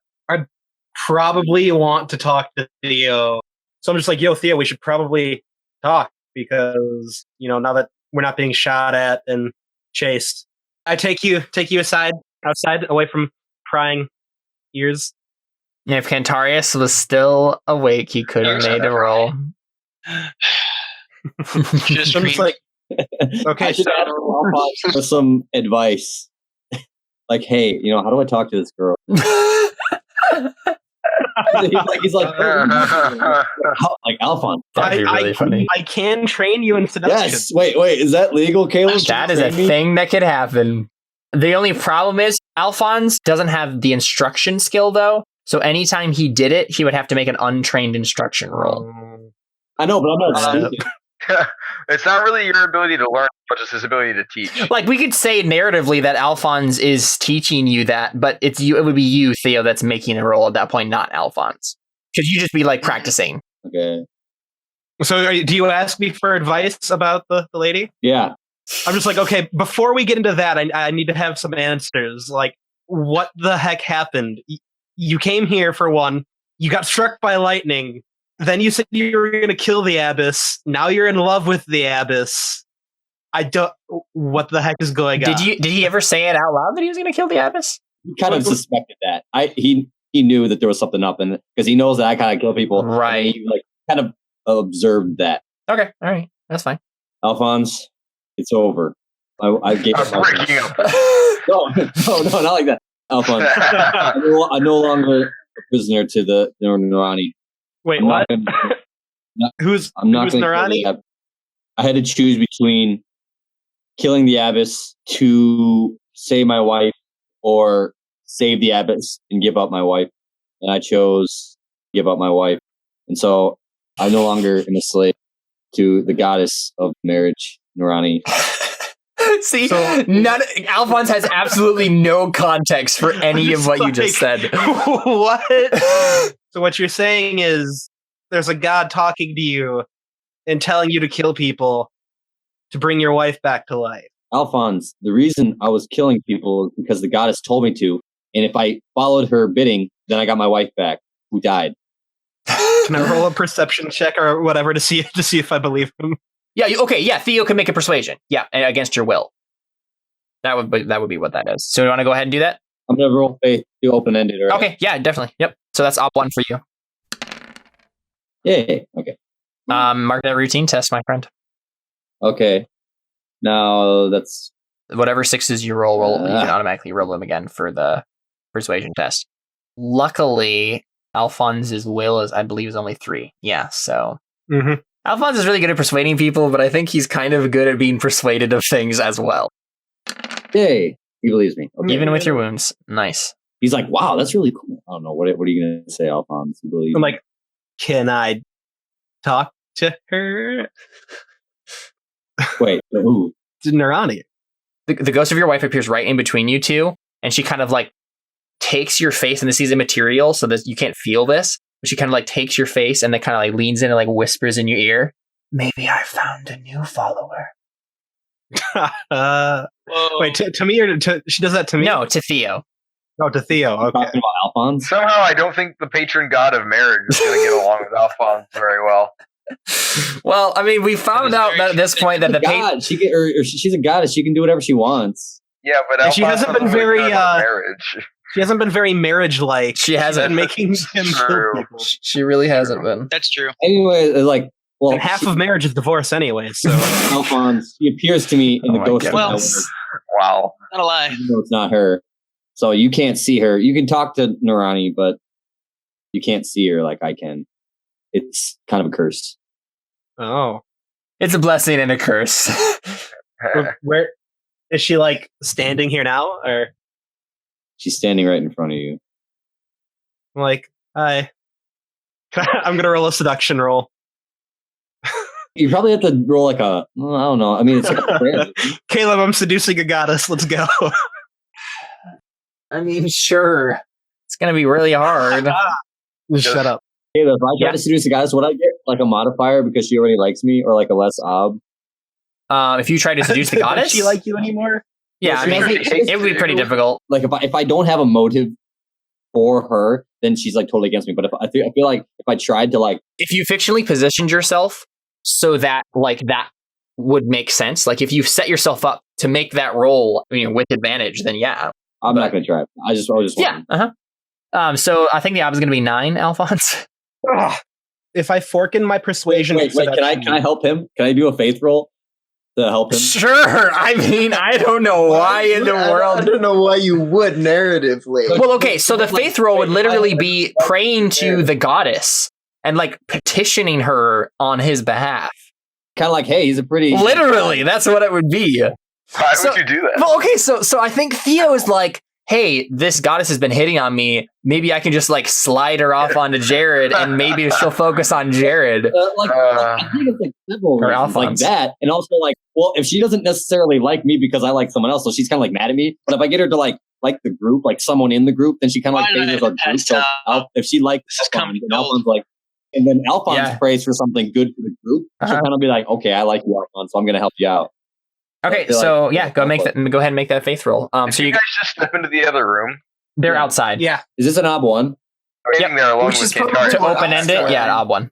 Probably want to talk to Theo. So I'm just like, yo, Theo, we should probably talk because, you know, now that we're not being shot at and chased, I take you outside, away from prying ears. Yeah, if Cantarius was still awake, he could have made a roll. She just I'm just like, Okay, I should ask Alphonse for some advice. Like, hey, how do I talk to this girl? he's like, like Alphonse. That'd be really funny. I can train you in seduction. Yes. Wait. Is that legal, Caleb? That is a thing that could happen. The only problem is Alphonse doesn't have the instruction skill, though. So anytime he did it, he would have to make an untrained instruction roll. I know, but I'm not stupid. It's not really your ability to learn, but it's his ability to teach. Like, we could say narratively that Alphonse is teaching you that, but it would be you, Theo, that's making the roll at that point, not Alphonse. Because you just be like practicing. Okay. So do you ask me for advice about the lady? Yeah. I'm just like, okay, before we get into that, I need to have some answers. Like, what the heck happened? You came here for one. You got struck by lightning. Then you said you were going to kill the abbess. Now you're in love with the abbess. What the heck is going on? Did he ever say it out loud that he was going to kill the abbess? He kind of suspected that. He knew that there was something up, and because he knows that I kind of kill people, right? He kind of observed that. Okay, all right, that's fine. Alphonse, it's over. I gave up. Breaking up. No, not like that. Alphonse, I'm no longer a prisoner to the Narani. Wait, I'm what? Who's Narani? Narani? I had to choose between killing the abbess to save my wife, or save the abbess and give up my wife. And I chose give up my wife. And so I no longer am a slave to the goddess of marriage, Narani. See, Alphonse has absolutely no context for any of what you just said. What? So what you're saying is there's a god talking to you and telling you to kill people to bring your wife back to life. Alphonse, the reason I was killing people is because the goddess told me to. And if I followed her bidding, then I got my wife back, who died. Can I roll a perception check or whatever to see if I believe him? Yeah, Theo can make a persuasion. Yeah, against your will. That would be what that is. So you want to go ahead and do that? I'm going to roll faith, do open-ended. Right? Okay, yeah, definitely. Yep. So that's op 1 for you. Yay. Okay. Mark that routine test, my friend. Okay. Now that's... Whatever 6s you roll, you can automatically roll them again for the persuasion test. Luckily, Alphonse's will is, I believe, is only 3. Yeah, so... Mm-hmm. Alphonse is really good at persuading people, but I think he's kind of good at being persuaded of things as well. Yay. He believes me. Okay. Even with your wounds. Nice. He's like, wow, that's really cool. I don't know. What are you going to say, Alphonse? I'm like, can I talk to her? Wait, who? Narani. The ghost of your wife appears right in between you two, and she kind of like takes your face, and this is immaterial, so that you can't feel this. But she kind of like takes your face and then kind of like leans in and like whispers in your ear. Maybe I found a new follower. Wait, to me or she does that to me? No, to Theo. Oh, to Theo. Okay. Talking about Alphonse? Somehow I don't think the patron god of marriage is going to get along with Alphonse very well. Well, I mean, we found out that at this point that the god, she's a goddess. She can do whatever she wants. Yeah, but she hasn't been very marriage. She hasn't been very marriage-like. She hasn't been making him kill people. She really hasn't been. That's true. Anyway, like, well, and half of marriage is divorce anyway. So Alphonse, she appears to me in the ghost. Well, wow, not a lie. No, it's not her. So you can't see her. You can talk to Narani, but you can't see her like I can. It's kind of a curse. Oh, it's a blessing and a curse. Where is she? Like standing here now, or she's standing right in front of you? I'm like, hi. I'm gonna roll a seduction roll. You probably have to roll like I don't know. I mean, it's like a prayer. Caleb, I'm seducing a goddess. Let's go. I mean, sure. It's going to be really hard. Shut up. Caleb, if I try to seduce a goddess, would I get like a modifier because she already likes me, or like a less ob? If you try to seduce the goddess? Does she like you anymore? Yeah, I mean, it would be pretty difficult. Like if I don't have a motive for her, then she's like totally against me. But I feel like if I tried to like... If you fictionally positioned yourself so that like that would make sense, like if you set yourself up to make that role, with advantage, then yeah. I'm not going to try it. I just yeah. So I think the ob is going to be 9, Alphonse. If I fork in my persuasion, wait, can I help him? Can I do a faith roll? to help him. Sure. I mean, I don't know why in the I world. don't know why you would narratively. Well, okay, so the faith roll would literally be praying to the goddess and like petitioning her on his behalf. Kind of like, hey, he's a pretty... Literally, that's what it would be. Why So- would you do that? Well, okay, so I think Theo is like, hey, this goddess has been hitting on me. Maybe I can just like slide her off onto Jared, and maybe she'll focus on Jared. I think it's like several Or reasons like Alphonse. that, and also like, well, if she doesn't necessarily like me because I like someone else, so she's kind of like mad at me. But if I get her to like the group, like someone in the group, then she kind of like Why favors our not? group. So if she likes This is Alphonse, comedy then gold. Alphonse like, and then Alphonse Yeah. prays for something good for the group, she'll kind of be like, okay, I like you, Alphonse, so I'm gonna help you out. Okay, They're so like- yeah, go ahead and make that faith roll. If So you you guys just step into the other room, they're outside. Yeah. Is this an odd one? waiting there along Which with is probably Kintari. To what open end it, outside. yeah, an odd one.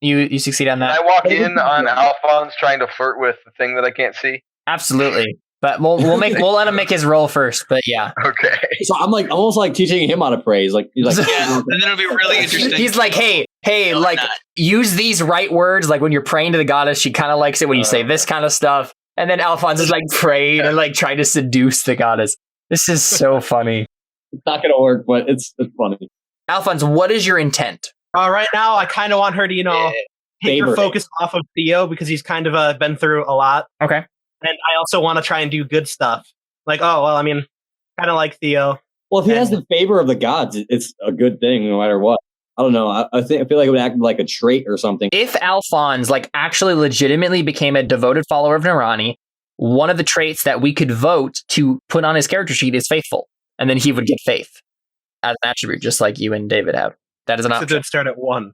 You succeed on Can that. I walk in on Alphonse trying to flirt with the thing that I can't see? Absolutely. But we'll let him make his roll first. But yeah, Okay. So I'm almost like teaching him how to pray. He's like, Yeah, and then it'll be really interesting. he's like, hey, No, like not. use these right words. Like when you're praying to the goddess, she kind of likes it when you say this kind of stuff. And then Alphonse is like praying and like trying to seduce the goddess. This is so funny. it's not gonna work, but it's funny. Alphonse, what is your intent? Right now, I kind of want her to, take her Favorite. focus off of Theo because he's kind of been through a lot. Okay. And I also want to try and do good stuff. Like, kind of like Theo. Well, if he has the favor of the gods, it's a good thing no matter what. I don't know. I feel like it would act like a trait or something. If Alphonse like actually legitimately became a devoted follower of Narani, one of the traits that we could vote to put on his character sheet is faithful. And then he would get faith as an attribute, just like you and David have. That is an It's a option. good start at 1.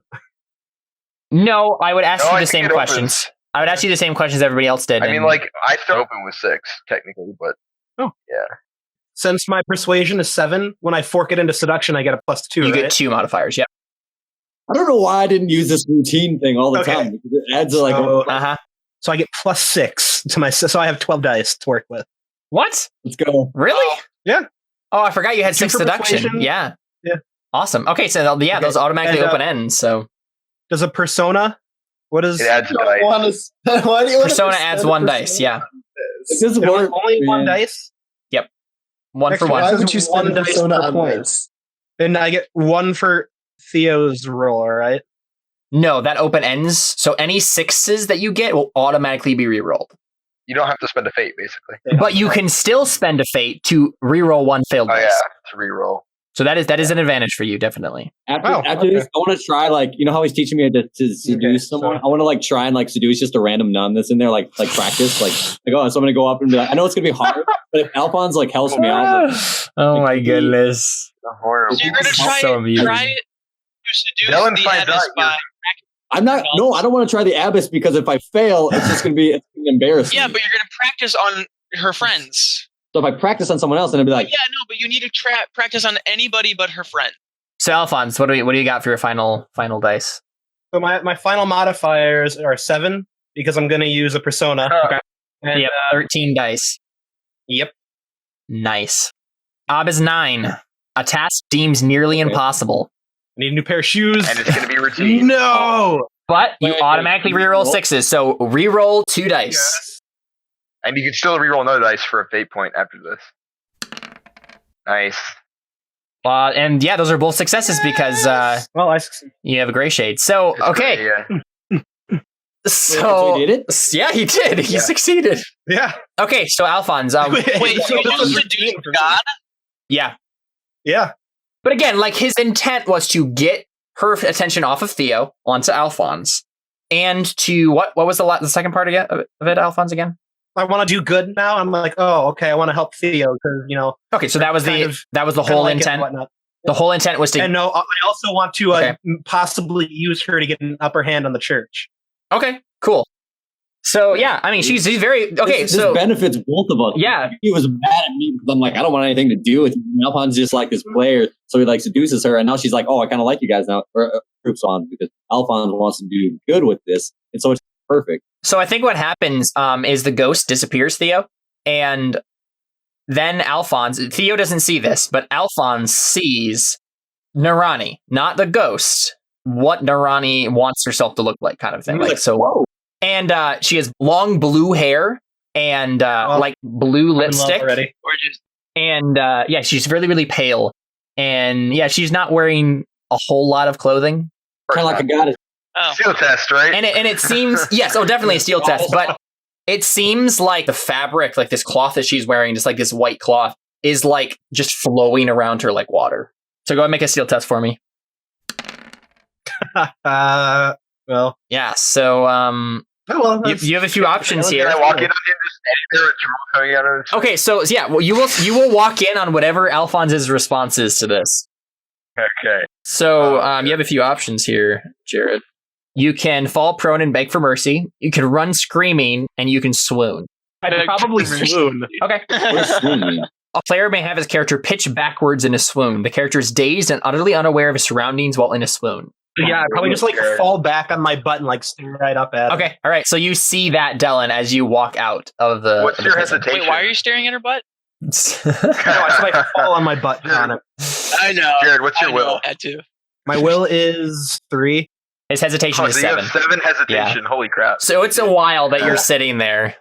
No, I would ask No, you I the think same it opens. questions. I would ask you the same questions everybody else did. I mean, and- like, I still open with 6, technically, but Since my persuasion is 7, when I fork it into seduction, I get a +2. you right? get 2 modifiers. Yep. I don't know why I didn't use this routine thing all the Okay. time. Because it adds like So, Uh-huh. so I get +6 to my. So I have 12 dice to work with. What? let's go. Really? Yeah. Oh, I forgot you had 2 6 for seduction. persuasion. Yeah. Yeah. Awesome. Okay, so yeah, Okay. those automatically And, open ends. So Does a persona? What is it adds a I dice. don't wanna why do you wanna persona percent adds a 1 persona? dice. Yeah. It doesn't only work. 1 man. dice? 1 for Excellent. one. Why This would is you spend 1 dice persona per on point. this? And I get 1 for Theo's roll, right? No, that open ends. So any 6s that you get will automatically be rerolled. You don't have to spend a fate, basically. But you can still spend a fate to reroll 1 failed Oh, dice. yeah, to reroll. So that is an advantage for you, definitely. After this, I want to try how he's teaching me to seduce someone. I want to like try and like seduce just a random nun that's in there, like practice, like oh, so I'm gonna go up and be like, I know it's gonna be hard, but if Alphonse like helps me out, like, Oh my goodness. Horrible. So you're gonna try So amusing. to seduce Dylan the finds abbess out you're- by. I'm not. No, I don't want to try the abbess because if I fail, it's just gonna be embarrassing. Yeah, but you're gonna practice on her friends. So if I practice on someone else, then I'd be like, Yeah, no, but you need to practice on anybody but her friend. So Alphonse, what do you got for your final dice? So my final modifiers are 7 because I'm going to use a persona. Okay. And, Yep, 13 dice. Yep. Nice. Ob is 9. A task deems nearly impossible. I need a new pair of shoes. And it's going to be routine. No. But you Wait, automatically reroll 6s, so reroll 2 dice. Yes. And you can still reroll another dice for a fate point after this. Nice. And yeah, those are both successes because Well, I succeeded. you have a gray shade. So It's okay, great, yeah. so he did it. Yeah, he did. He Yeah. succeeded. Yeah. Okay, so Alphonse, Wait, so you just seduce God? yeah. Yeah. But again, like his intent was to get her attention off of Theo onto Alphonse, and to what was the second part again of it, Alphonse again? I want to do good now. I'm like, oh, okay. I want to help Theo because Okay, so that was kind the of- whole like it and intent. whatnot. The whole intent was to. And no, I also want to Okay. possibly use her to get an upper hand on the church. Okay, cool. So yeah, I mean, she's very okay. This So benefits both of us. yeah, He was mad at me because I'm like, I don't want anything to do with you. Alphonse just like this player, so he like seduces her, and now she's like, oh, I kind of like you guys now. Or groups on because Alphonse wants to do good with this, and so it's perfect. so I think what happens is the ghost disappears, Theo, and then Theo doesn't see this, but Alphonse sees Narani, not the ghost, what Narani wants herself to look like, kind of thing. And he's Like so. whoa. And she has long blue hair and like blue lipstick. Already. And yeah, she's really, really pale. And yeah, she's not wearing a whole lot of clothing. Kind of like a goddess. Oh. Steel test, right? And it seems, yes, definitely a steel test. But it seems like the fabric, like this cloth that she's wearing, just like this white cloth, is like just flowing around her like water. So go ahead and make a steel test for me. Well. Yeah, so you have a few options here. Can I walk in on him just standing there with drool coming out of his... Okay, so yeah, well, you will walk in on whatever Alphonse's response is to this. Okay. So you have a few options here, Jared. You can fall prone and beg for mercy. You can run screaming, and you can swoon. I'd probably swoon. Okay. What does swoon mean? A player may have his character pitch backwards in a swoon. The character is dazed and utterly unaware of his surroundings while in a swoon. Yeah, I'd probably just like fall back on my butt and like stare right up at it. Okay, all right. So you see that, Dylan, as you walk out of the. What's your hesitation? Wait, why are you staring at her butt? No, I just like fall on my butt on it. I know. Jared, what's your will? I had to. My will is 3. His hesitation is so 7. You have 7 hesitation. Yeah. Holy crap. So it's a while that you're sitting there.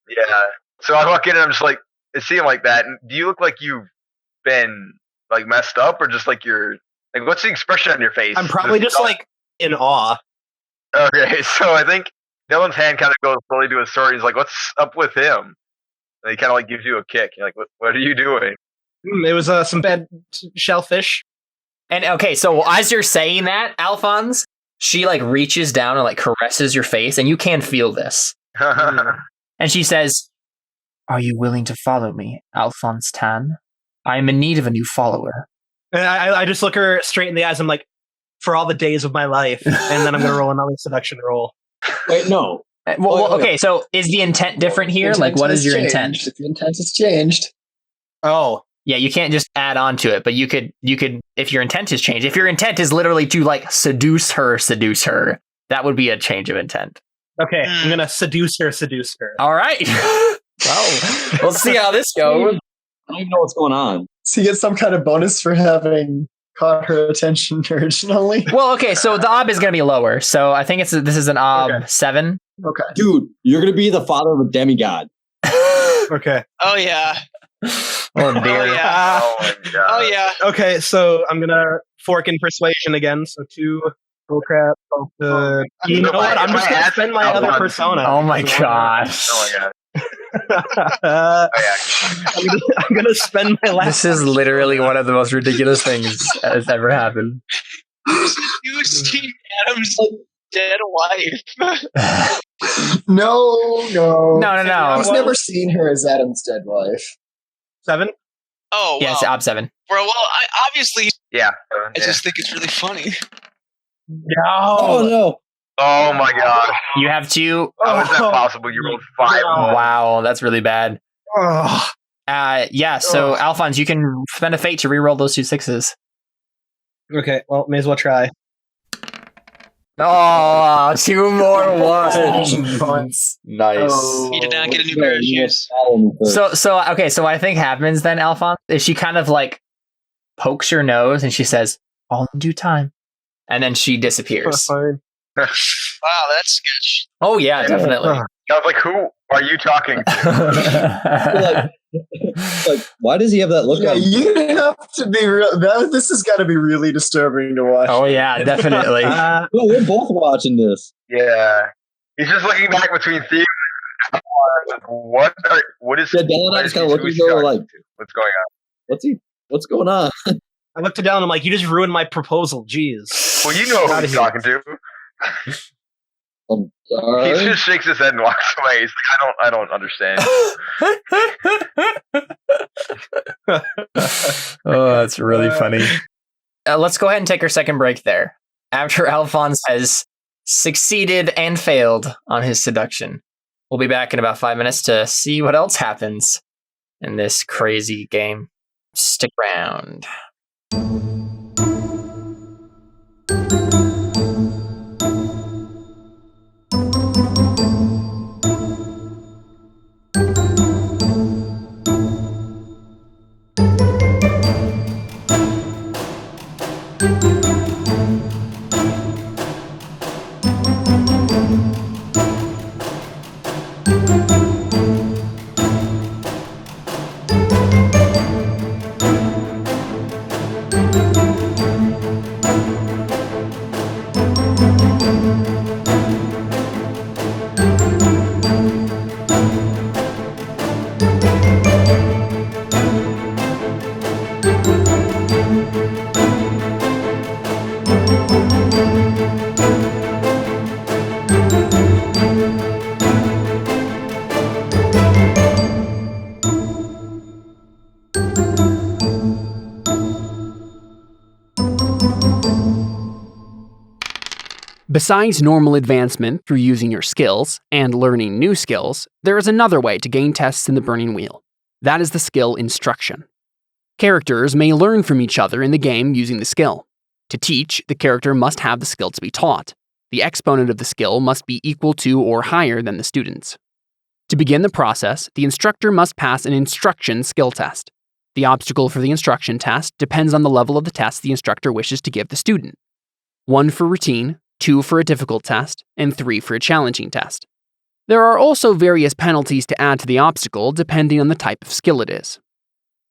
Yeah. So I walk in and I'm just like, it seemed like that. And do you look like you've been like messed up, or just like you're like, what's the expression on your face? I'm probably just like in awe. Okay, so I think Dylan's hand kind of goes slowly to his sword. He's like, what's up with him? And he kind of like gives you a kick. You're like, what are you doing? It was some bad shellfish. And okay, so as you're saying that, Alphonse, she like reaches down and like caresses your face, and you can feel this. And she says, "Are you willing to follow me, Alphonse Tan? I am in need of a new follower." And I just look her straight in the eyes. I'm like, for all the days of my life, and then I'm gonna roll another seduction roll. Wait, no. Well, okay, so is the intent different here? Like, what is your intent? If the intent has changed. Oh. Yeah, you can't just add on to it, but you could, if your intent has changed. If your intent is literally to like seduce her, that would be a change of intent. Okay, I'm gonna seduce her. All right. Well, we'll see how this goes. I don't even know what's going on. So you get some kind of bonus for having caught her attention originally. Well, okay, so the ob is going to be lower. So I think this is an ob 7. Okay. Dude, you're going to be the father of a demigod. Okay. Oh yeah. Oh dear. Oh yeah. Oh my god. Oh yeah. Okay, so I'm gonna fork in persuasion again. So 2. Oh crap. You know what? I'm just gonna spend my other persona. Oh my gosh. Oh my god. I'm gonna spend my last. This is literally one of the most ridiculous things that has ever happened. You see Adam's dead wife. No. I've I've never seen her as Adam's dead wife. 7. Oh, Yes, wow. ob 7. Well, I obviously, Yeah. I just think it's really funny. No. Oh, no. Oh my god. You have 2. How is that possible? You rolled 5. Wow, that's really bad. Oh. Yeah, so Alphonse, you can spend a fate to reroll those 2 6s. Okay, well, may as well try. Oh, 2 more 1s. Nice. Oh. He did not get a new pair of shoes. So okay, so what I think happens then, Alphonse, is she kind of like pokes your nose and she says, "All in due time," and then she disappears. Fine. Wow, that's sketch. Oh yeah, definitely. I was like, who are you talking to? like, why does he have that look Yeah, on? you have to be real. This has got to be really disturbing to watch. Oh yeah, definitely. No, we're both watching this. Yeah. He's just looking back between themes. What is Yeah, Dylan and I just kind of look at each other like, what's going on? what's going on? I looked down and I'm like, you just ruined my proposal. Jeez. Well, you know who he's talking to. I'm He sorry. just shakes his head and walks away. He's like, I don't understand. Oh, that's really funny. Let's go ahead and take our second break there. After Alphonse has succeeded and failed on his seduction, we'll be back in about 5 minutes to see what else happens in this crazy game. Stick around. Besides normal advancement through using your skills and learning new skills, there is another way to gain tests in the Burning Wheel. That is the skill instruction. Characters may learn from each other in the game using the skill. To teach, the character must have the skill to be taught. The exponent of the skill must be equal to or higher than the student's. To begin the process, the instructor must pass an instruction skill test. The obstacle for the instruction test depends on the level of the test the instructor wishes to give the student. 1 for routine, 2 for a difficult test, and 3 for a challenging test. There are also various penalties to add to the obstacle depending on the type of skill it is.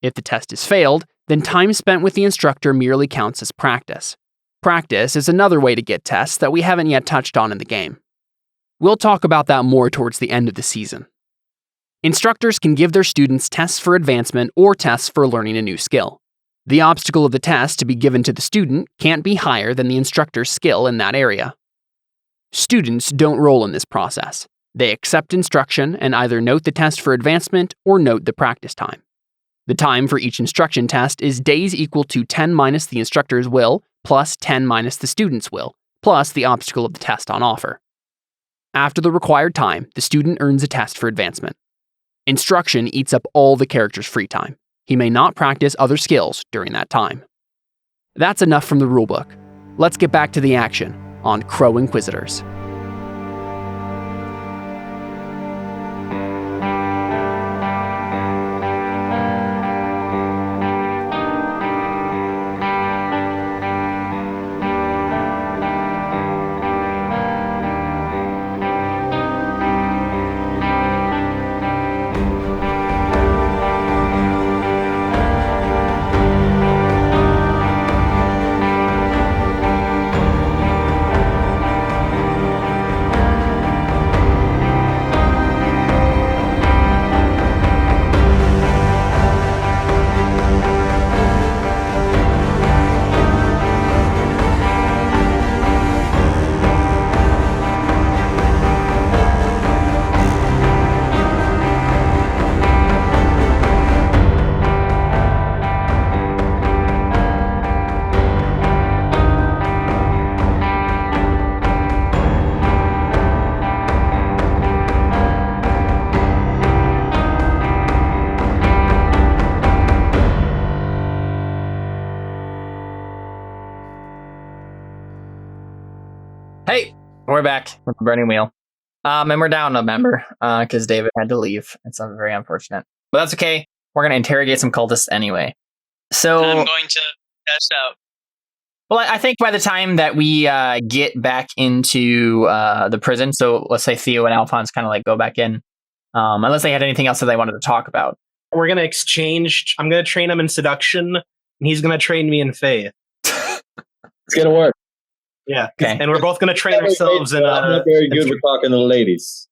If the test is failed, then time spent with the instructor merely counts as practice. Practice is another way to get tests that we haven't yet touched on in the game. We'll talk about that more towards the end of the season. Instructors can give their students tests for advancement or tests for learning a new skill. The obstacle of the test to be given to the student can't be higher than the instructor's skill in that area. Students don't roll in this process. They accept instruction and either note the test for advancement or note the practice time. The time for each instruction test is days equal to 10 minus the instructor's will, plus 10 minus the student's will, plus the obstacle of the test on offer. After the required time, the student earns a test for advancement. Instruction eats up all the character's free time. He may not practice other skills during that time. That's enough from the rulebook. Let's get back to the action on Crow Inquisitors. Hey, we're back with the Burning Wheel. And we're down a member because David had to leave. It's very unfortunate. But that's okay. We're going to interrogate some cultists anyway. So I'm going to test out. Well, I think by the time that we get back into the prison, so let's say Theo and Alphonse kind of like go back in, unless they had anything else that they wanted to talk about. We're going to exchange. I'm going to train him in seduction, and he's going to train me in faith. It's going to work. Yeah, okay. And we're both going to train ourselves in. I'm not very good with talking to the ladies.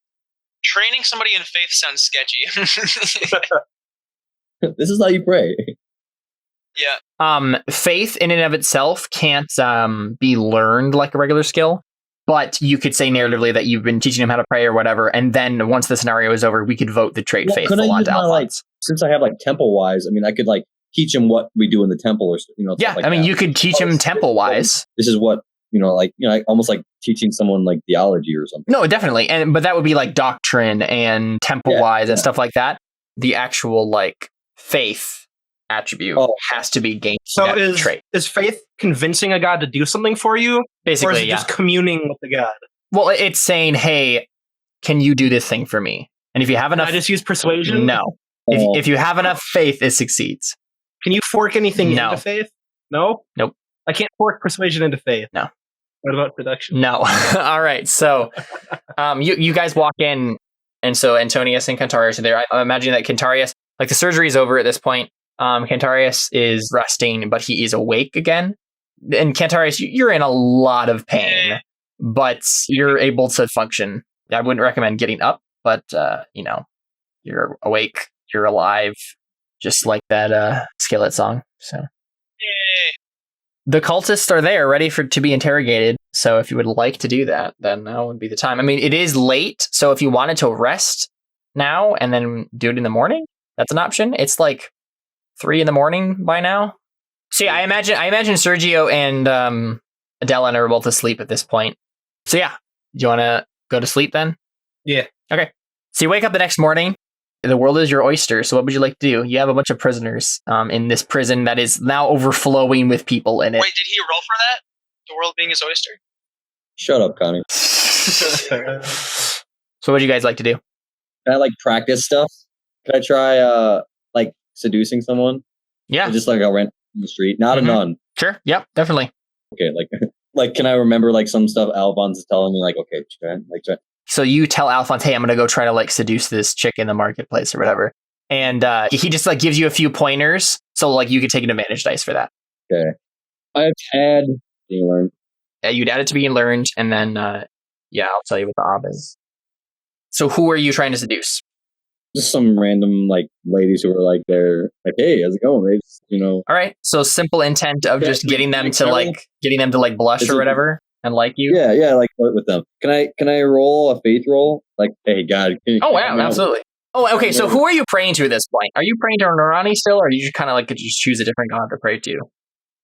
Training somebody in faith sounds sketchy. This is how you pray. Yeah. Faith in and of itself can't be learned like a regular skill, but you could say narratively that you've been teaching him how to pray or whatever, and then once the scenario is over, we could vote the trait faithful onto Alphonse. Since I have like temple wise, I mean, I could like teach him what we do in the temple, or yeah, like I mean, that. You could teach him temple wise. This is what. Almost like teaching someone like theology or something. No, definitely. But that would be like doctrine and temple-wise and stuff like that. The actual like faith attribute has to be gained. So is faith convincing a god to do something for you? Basically, or is it just communing with the god? Well, it's saying, hey, can you do this thing for me? And if you have enough... Can I just use persuasion? No. If you have enough faith, it succeeds. Can you fork anything into faith? No? Nope. I can't fork persuasion into faith. No. What about production? No. All right. So you guys walk in, and so Antonius and Cantarius are there. I imagine that Cantarius, like the surgery is over at this point. Cantarius is resting, but he is awake again. And Cantarius, you're in a lot of pain, but you're able to function. I wouldn't recommend getting up, but you're awake, you're alive, just like that Skillet song. So. Yay. The cultists are there, ready to be interrogated. So if you would like to do that, then now would be the time. I mean, it is late, so if you wanted to rest now and then do it in the morning, that's an option. It's like 3 a.m. by now. So yeah, I imagine Sergio and Adeline are both asleep at this point. So yeah, do you want to go to sleep then? Yeah. Okay. So you wake up the next morning. The world is your oyster. So what would you like to do? You have a bunch of prisoners in this prison that is now overflowing with people in it. Wait, did he roll for that? The world being his oyster? Shut up, Connie. So what would you guys like to do? Can I like practice stuff? Can I try like seducing someone? Yeah. Or just like a random in the street, not a nun. Sure. Yep. Definitely. Okay, like can I remember like some stuff Alphonse is telling me? Like, okay, try. So you tell Alphonse, hey, I'm gonna go try to like seduce this chick in the marketplace or whatever, and he just like gives you a few pointers, so like you could take an advantage dice for that. Okay, I've had being learned. Yeah, you'd add it to being learned, and then I'll tell you what the ob is. So who are you trying to seduce? Just some random like ladies who are like they're like, hey, how's it going, ladies? All right, so simple intent of just getting them to like blush or whatever and like you. Yeah, like flirt with them. Can I roll a faith roll? Like, hey, God. Oh wow, absolutely. Oh, okay. So who are you praying to at this point? Are you praying to Narani still, or are you just kind of like could you just choose a different god to pray to?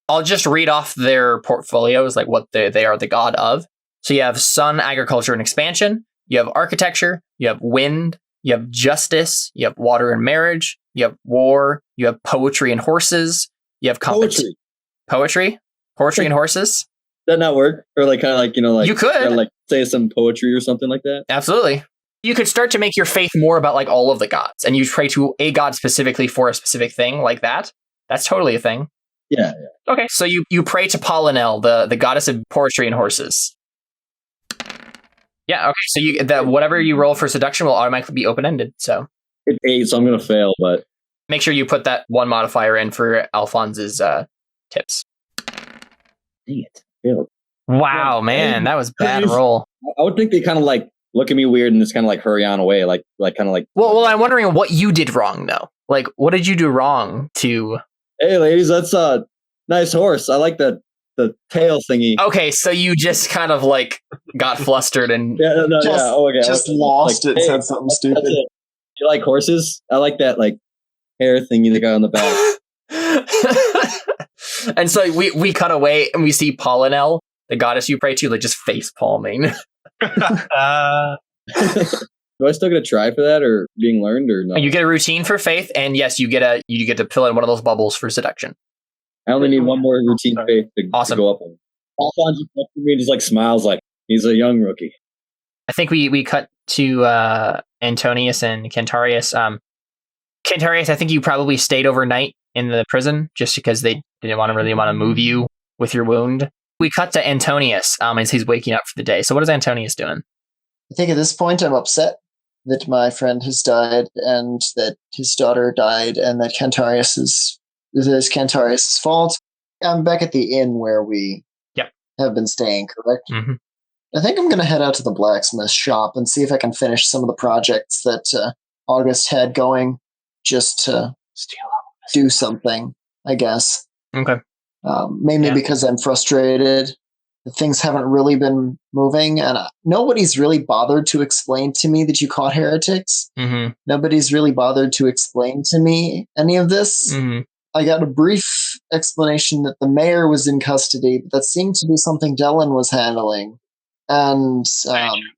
I'll just read off their portfolios, like what they are the god of. So you have sun, agriculture, and expansion. You have architecture. You have wind. You have justice. You have water and marriage. You have war. You have poetry and horses. You have poetry and horses. That not work? Or like kind of like like you could like say some poetry or something like that. Absolutely. You could start to make your faith more about like all of the gods, and you pray to a god specifically for a specific thing like that. That's totally a thing. Yeah. Okay, so you pray to Polynel, the goddess of poetry and horses. Yeah. Okay. So whatever you roll for seduction will automatically be open ended. So it's 8, so I'm gonna fail, but make sure you put that one modifier in for Alphonse's tips. Dang it. Failed. Wow, man, that was bad roll. I would think they kind of like look at me weird and just kind of like hurry on away, like kind of like. Well, I'm wondering what you did wrong though. Like, what did you do wrong to? Hey, ladies, that's a nice horse. I like the tail thingy. Okay, so you just kind of like got flustered and just lost like, it. Said something stupid. You like horses? I like that like hair thingy that got on the back. And so we cut away and we see Polynel, the goddess you pray to, like just face palming. Do I still get a try for that, or being learned, or no? You get a routine for faith, and yes, you get to fill in one of those bubbles for seduction. I only need one more routine faith to go up on. Alphonse just looks at me and just like smiles like he's a young rookie. I think we cut to Antonius and Cantarius. Cantarius, I think you probably stayed overnight in the prison just because they didn't really want to move you with your wound. We cut to Antonius as he's waking up for the day. So what is Antonius doing? I think at this point I'm upset that my friend has died and that his daughter died and that this is Cantarius' fault. I'm back at the inn where we have been staying, correct? Mm-hmm. I think I'm going to head out to the blacksmith shop and see if I can finish some of the projects that August had going, just to do something, I guess. Okay. Mainly because I'm frustrated. Things haven't really been moving, and nobody's really bothered to explain to me that you caught heretics. Mm-hmm. Nobody's really bothered to explain to me any of this. Mm-hmm. I got a brief explanation that the mayor was in custody, but that seemed to be something Dylan was handling. And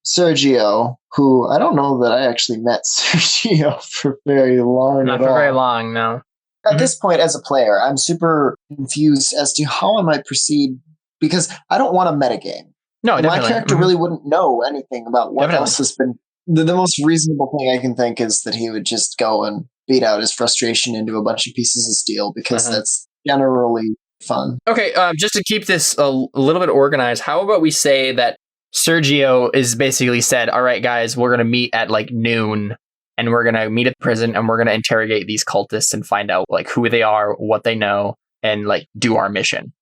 Sergio, who I don't know that I actually met Sergio for very long. Not for very long, no. At this point, as a player, I'm super confused as to how I might proceed, because I don't want a metagame. No, my character really wouldn't know anything about what else has been. The most reasonable thing I can think is that he would just go and beat out his frustration into a bunch of pieces of steel, because that's generally fun. Okay, just to keep this a little bit organized, how about we say that Sergio is basically said, all right, guys, we're going to meet at like noon, and we're going to meet at the prison, and we're going to interrogate these cultists and find out like who they are, what they know, and like do our mission.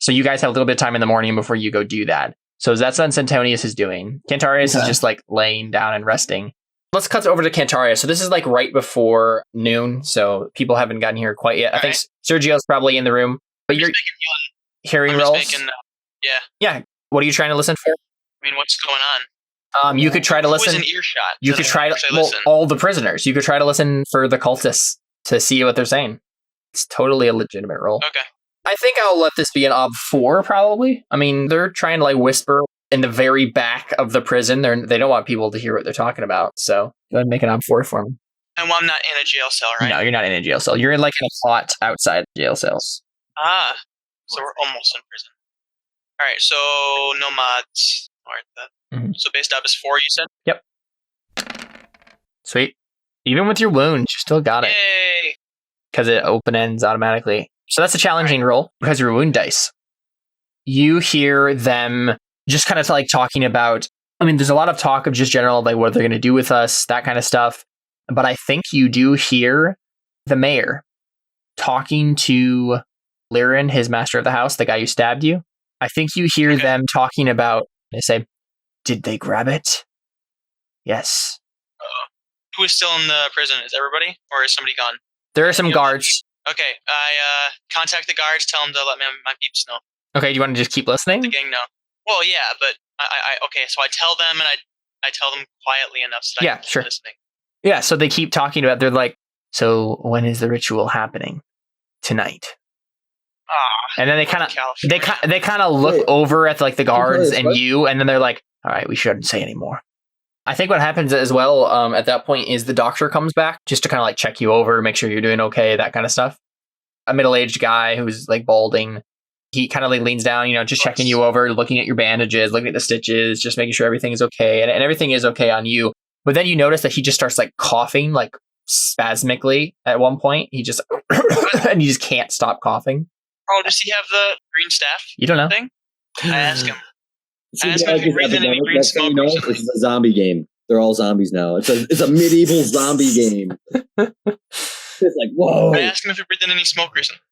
So you guys have a little bit of time in the morning before you go do that. So that's what Antonius is doing. Cantarius is just like laying down and resting. Let's cut over to Cantarius. So this is like right before noon, so people haven't gotten here quite yet. I think Sergio's probably in the room, but you're hearing rolls. Yeah. What are you trying to listen for? I mean, what's going on? You could try to listen. Who is in earshot? You could try to all the prisoners. You could try to listen for the cultists to see what they're saying. It's totally a legitimate roll. Okay. I think I'll let this be an ob 4, probably. I mean, they're trying to like whisper in the very back of the prison. They don't want people to hear what they're talking about. So go ahead and make an OB4 for me. And I'm not in a jail cell, right? No, you're not in a jail cell. You're in like a plot outside jail cells. Ah, so we're almost in prison. All right, so no mods. All right, So base job is 4, you said? Yep. Sweet. Even with your wound, you still got it. Yay! Because it open ends automatically. So that's a challenging roll because your wound dice. You hear them just kind of like talking about, I mean, there's a lot of talk of just general, like what they're going to do with us, that kind of stuff. But I think you do hear the mayor talking to Liren, his master of the house, the guy who stabbed you. I think you hear them talking about, they say, did they grab it? Yes. Who is still in the prison? Is everybody? Or is somebody gone? There are some guards. Okay, I contact the guards, tell them to let my peeps know. Okay, do you want to just keep listening? The gang know. Well, yeah, but okay, so I tell them, and I tell them quietly enough so that I can keep listening. Yeah, so they keep talking about, they're like, so when is the ritual happening? Tonight. And then they kind of look over at like the guards and you, and then they're like, all right, we shouldn't say anymore. I think what happens as well at that point is the doctor comes back just to kind of like check you over, make sure you're doing okay, that kind of stuff. A middle-aged guy who's like balding. He kind of like leans down, just checking you over, looking at your bandages, looking at the stitches, just making sure everything is okay. And everything is okay on you. But then you notice that he just starts like coughing, like spasmically at one point. He just, and you just can't stop coughing. Oh, does he have the green staff? You don't know. Thing? I ask him. I ask him if he breathes in any green smoke. This is a zombie game. They're all zombies now. It's a medieval zombie game. It's like, whoa. I ask him if he breathed in any smoke recently.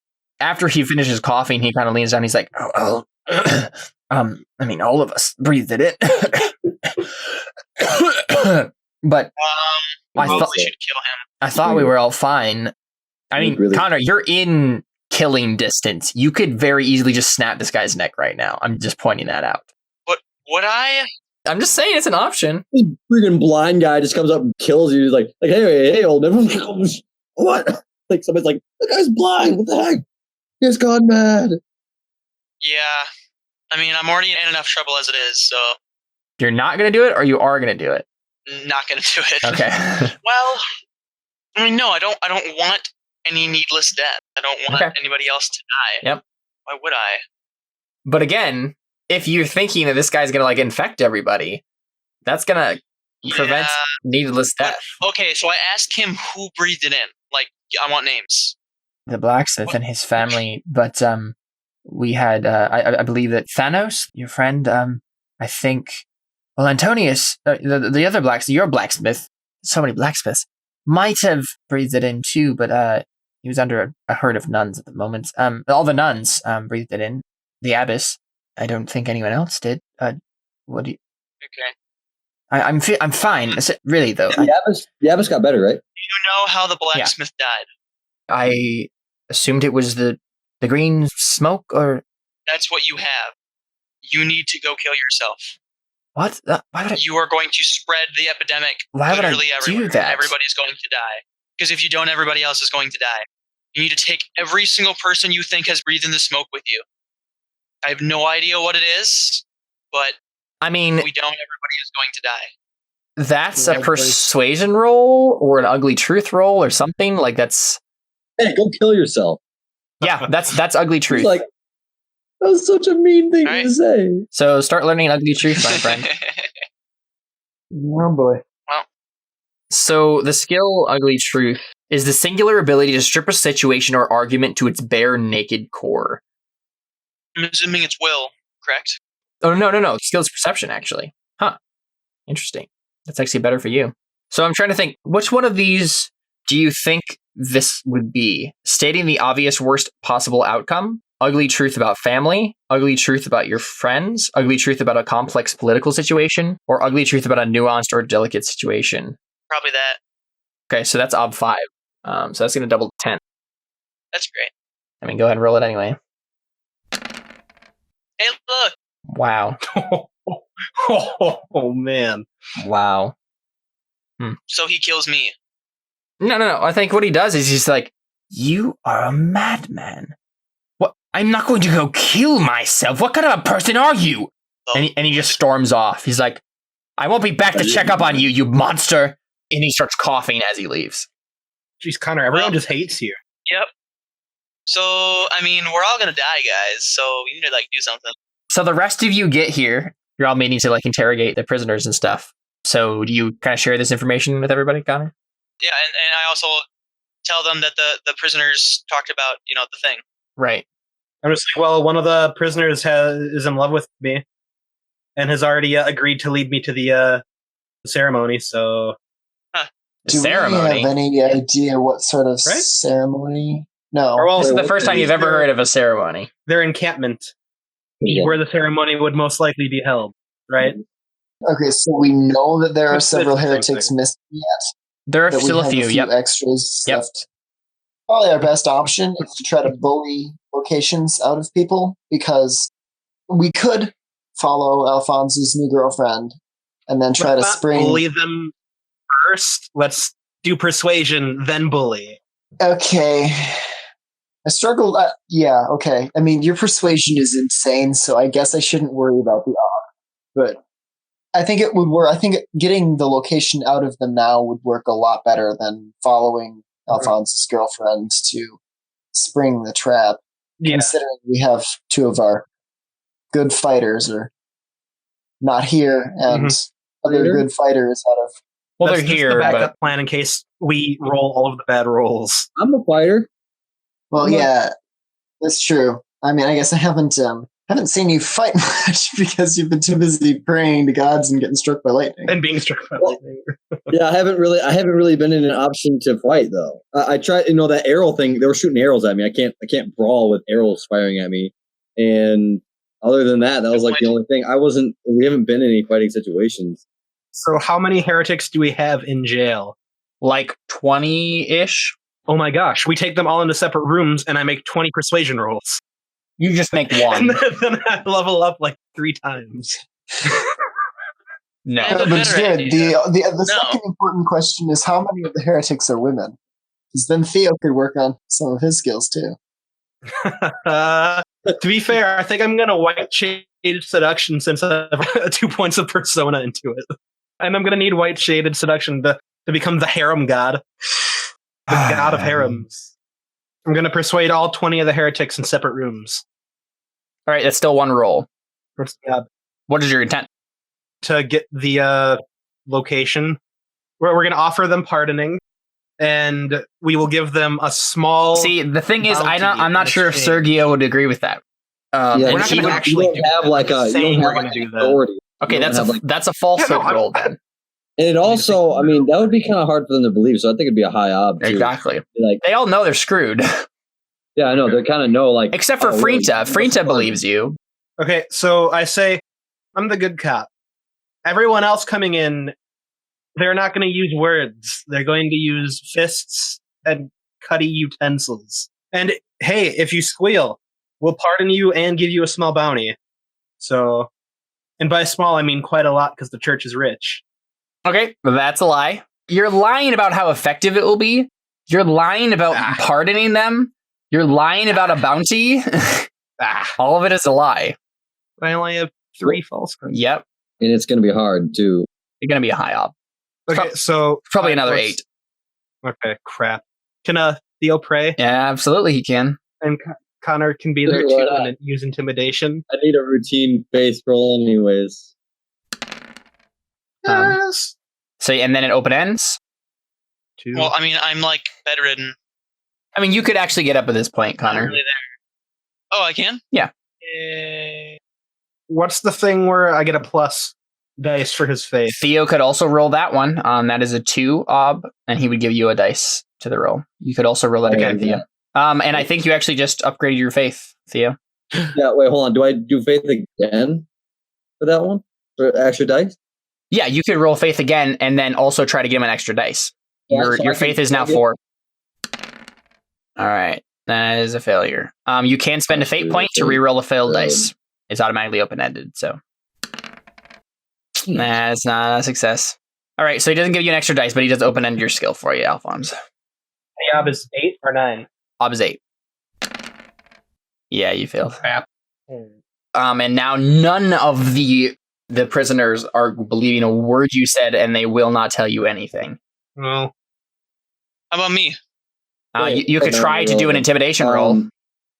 After he finishes coughing, he kind of leans down. He's like, I mean, all of us breathed it in. But I probably should kill him. I thought we were all fine. I mean, really? Connor, you're in killing distance. You could very easily just snap this guy's neck right now. I'm just pointing that out. But would I? I'm just saying it's an option. This freaking blind guy just comes up and kills you. He's like, hey, old man. What? Like somebody's like, the guy's blind. What the heck? He's gone mad. Yeah. I mean, I'm already in enough trouble as it is, so. You're not going to do it, or you are going to do it? Not going to do it. Okay. Well, I mean, no, I don't want any needless death. I don't want anybody else to die. Yep. Why would I? But again, if you're thinking that this guy's going to like infect everybody, that's going to prevent needless death. But, okay, so I asked him who breathed it in. Like, I want names. The blacksmith and his family, but we had, I believe that Thanos, your friend, I think, well, Antonius, the other blacksmith, your blacksmith, so many blacksmiths, might have breathed it in too, but he was under a herd of nuns at the moment. All the nuns breathed it in. The abbess, I don't think anyone else did. What do you? Okay. I'm fine. Really though. The abbess got better, right? Do you know how the blacksmith died? I assumed it was the green smoke, or that's what you have. You need to go kill yourself. What? Why would I? You are going to spread the epidemic. Why would I everywhere. Do that? Everybody's going to die. Because if you don't, everybody else is going to die. You need to take every single person you think has breathed in the smoke with you. I have no idea what it is, but I mean, if we don't, everybody is going to die. That's a persuasion roll or an ugly truth roll or something like that's. Hey, go kill yourself. Yeah, that's ugly truth. Like, that was such a mean thing to say. So start learning ugly truth, my friend. Oh boy. Well. So the skill ugly truth is the singular ability to strip a situation or argument to its bare naked core. I'm assuming it's will, correct? Oh, no. Skill's perception, actually. Huh. Interesting. That's actually better for you. So I'm trying to think, which one of these do you think this would be? Stating the obvious worst possible outcome, ugly truth about family, ugly truth about your friends, ugly truth about a complex political situation, or ugly truth about a nuanced or delicate situation? Probably that. Okay, so that's ob 5. So that's going to double 10. That's great. I mean, go ahead and roll it anyway. Hey, look. Wow. Oh, man. Wow. So he kills me. No. I think what he does is he's like, you are a madman. What? I'm not going to go kill myself. What kind of a person are you? And he just storms off. He's like, I won't be back to check up on you, you monster. And he starts coughing as he leaves. Jeez, Connor, everyone just hates you. Yep. So, I mean, we're all gonna die, guys. So we need to do something. So the rest of you get here. You're all meeting to interrogate the prisoners and stuff. So do you kind of share this information with everybody, Connor? Yeah, and I also tell them that the prisoners talked about the thing. Right. I'm just like, well, one of the prisoners is in love with me, and has already agreed to lead me to the ceremony. So, do ceremony. we have any idea what sort of ceremony? No. Or, well, This is the first time you've ever heard of a ceremony. Their encampment, where the ceremony would most likely be held, right? Okay, so we know that there are It's several the same heretics thing. missing yet. There are That we still a have few. Yep. extras Yep. left. Probably our best option is to try to bully locations out of people, because we could follow Alphonse's new girlfriend and then try Let's to not spring. bully them first. Let's do persuasion, then bully. Okay. I struggled. Yeah, okay. I mean, your persuasion is insane, so I guess I shouldn't worry about the odd. But I think it would work. I think getting the location out of them now would work a lot better than following Alphonse's girlfriend to spring the trap. Yeah. Considering we have two of our good fighters are not here, and other good fighters out of. Well, That's they're just here, the backup but plan in case we roll all of the bad rolls. I'm a fighter. Well, yeah, that's true. I mean, I guess I haven't seen you fight much because you've been too busy praying to gods and getting struck by lightning. And being struck by lightning. Yeah, I haven't really been in an option to fight though. I tried, that arrow thing. They were shooting arrows at me. I can't brawl with arrows firing at me. And other than that, that was the only thing. We haven't been in any fighting situations. So how many heretics do we have in jail? 20-ish. Oh my gosh, we take them all into separate rooms and I make 20 persuasion rolls. You just make And one. then I level up 3 times. No. Yeah, But Jared, the No. second important question is how many of the heretics are women? Because then Theo could work on some of his skills too. To be fair, I think I'm going to white shaded seduction since I have 2 points of persona into it. And I'm going to need white shaded seduction to become the harem god. The god of harems. I'm going to persuade all 20 of the heretics in separate rooms. All right, that's still one roll. What is your intent? To get the location. We're going to offer them pardoning, and we will give them a small. See, the thing is, bounty I'm not in sure if exchange. Sergio would agree with that. Yeah, and we're not he going to would- actually you don't have like a saying you we're don't going have to like do that. authority. Okay, You don't that's have, a like- that's a falsehood Yeah, no, roll then. And it also, I mean, that would be kind of hard for them to believe. So I think it'd be a high ob. Too. Exactly. Like, They all know they're screwed, yeah, I know they kind of know. Like, except for oh, Frinta. what's Frinta fun? believes you. Okay, so I say, I'm the good cop. Everyone else coming in, they're not going to use words. They're going to use fists and cutty utensils. And hey, if you squeal, we'll pardon you and give you a small bounty. So, and by small, I mean quite a lot because the church is rich. Okay, that's a lie. You're lying about how effective it will be. You're lying about pardoning them. You're lying about a bounty. All of it is a lie. I only have 3 false ones. Yep, And it's going to be hard too. you're gonna be a high op. Okay, so Probably another let's- 8. Okay, crap. Can Theo pray? Yeah, absolutely, he can. And Connor can be there Why too not? and use intimidation. I need a routine face roll, anyways. Yes. So, and then it open ends. 2. Well, I mean, I'm bedridden. I mean, you could actually get up at this point, Not Connor. really there. Oh, I can? Yeah. What's the thing where I get a plus dice for his faith? Theo could also roll that one. That is a 2 ob, and he would give you a dice to the roll. You could also roll that again, Theo. And I think you actually just upgraded your faith, Theo. Yeah, wait, hold on. Do I do faith again for that one? For extra dice? Yeah, you could roll faith again, and then also try to give him an extra dice. Yeah, Your so your I can- faith is now I get- 4. All right, that is a failure. You can spend a fate point to reroll a failed dice. It's automatically open ended, so that's not a success. All right, so he doesn't give you an extra dice, but he does open end your skill for you, Alphonse. The job is 8 or 9. Ob is 8. Yeah, you failed. Crap. and now none of the prisoners are believing a word you said, and they will not tell you anything. Well, How about me? You could try to do an intimidation roll.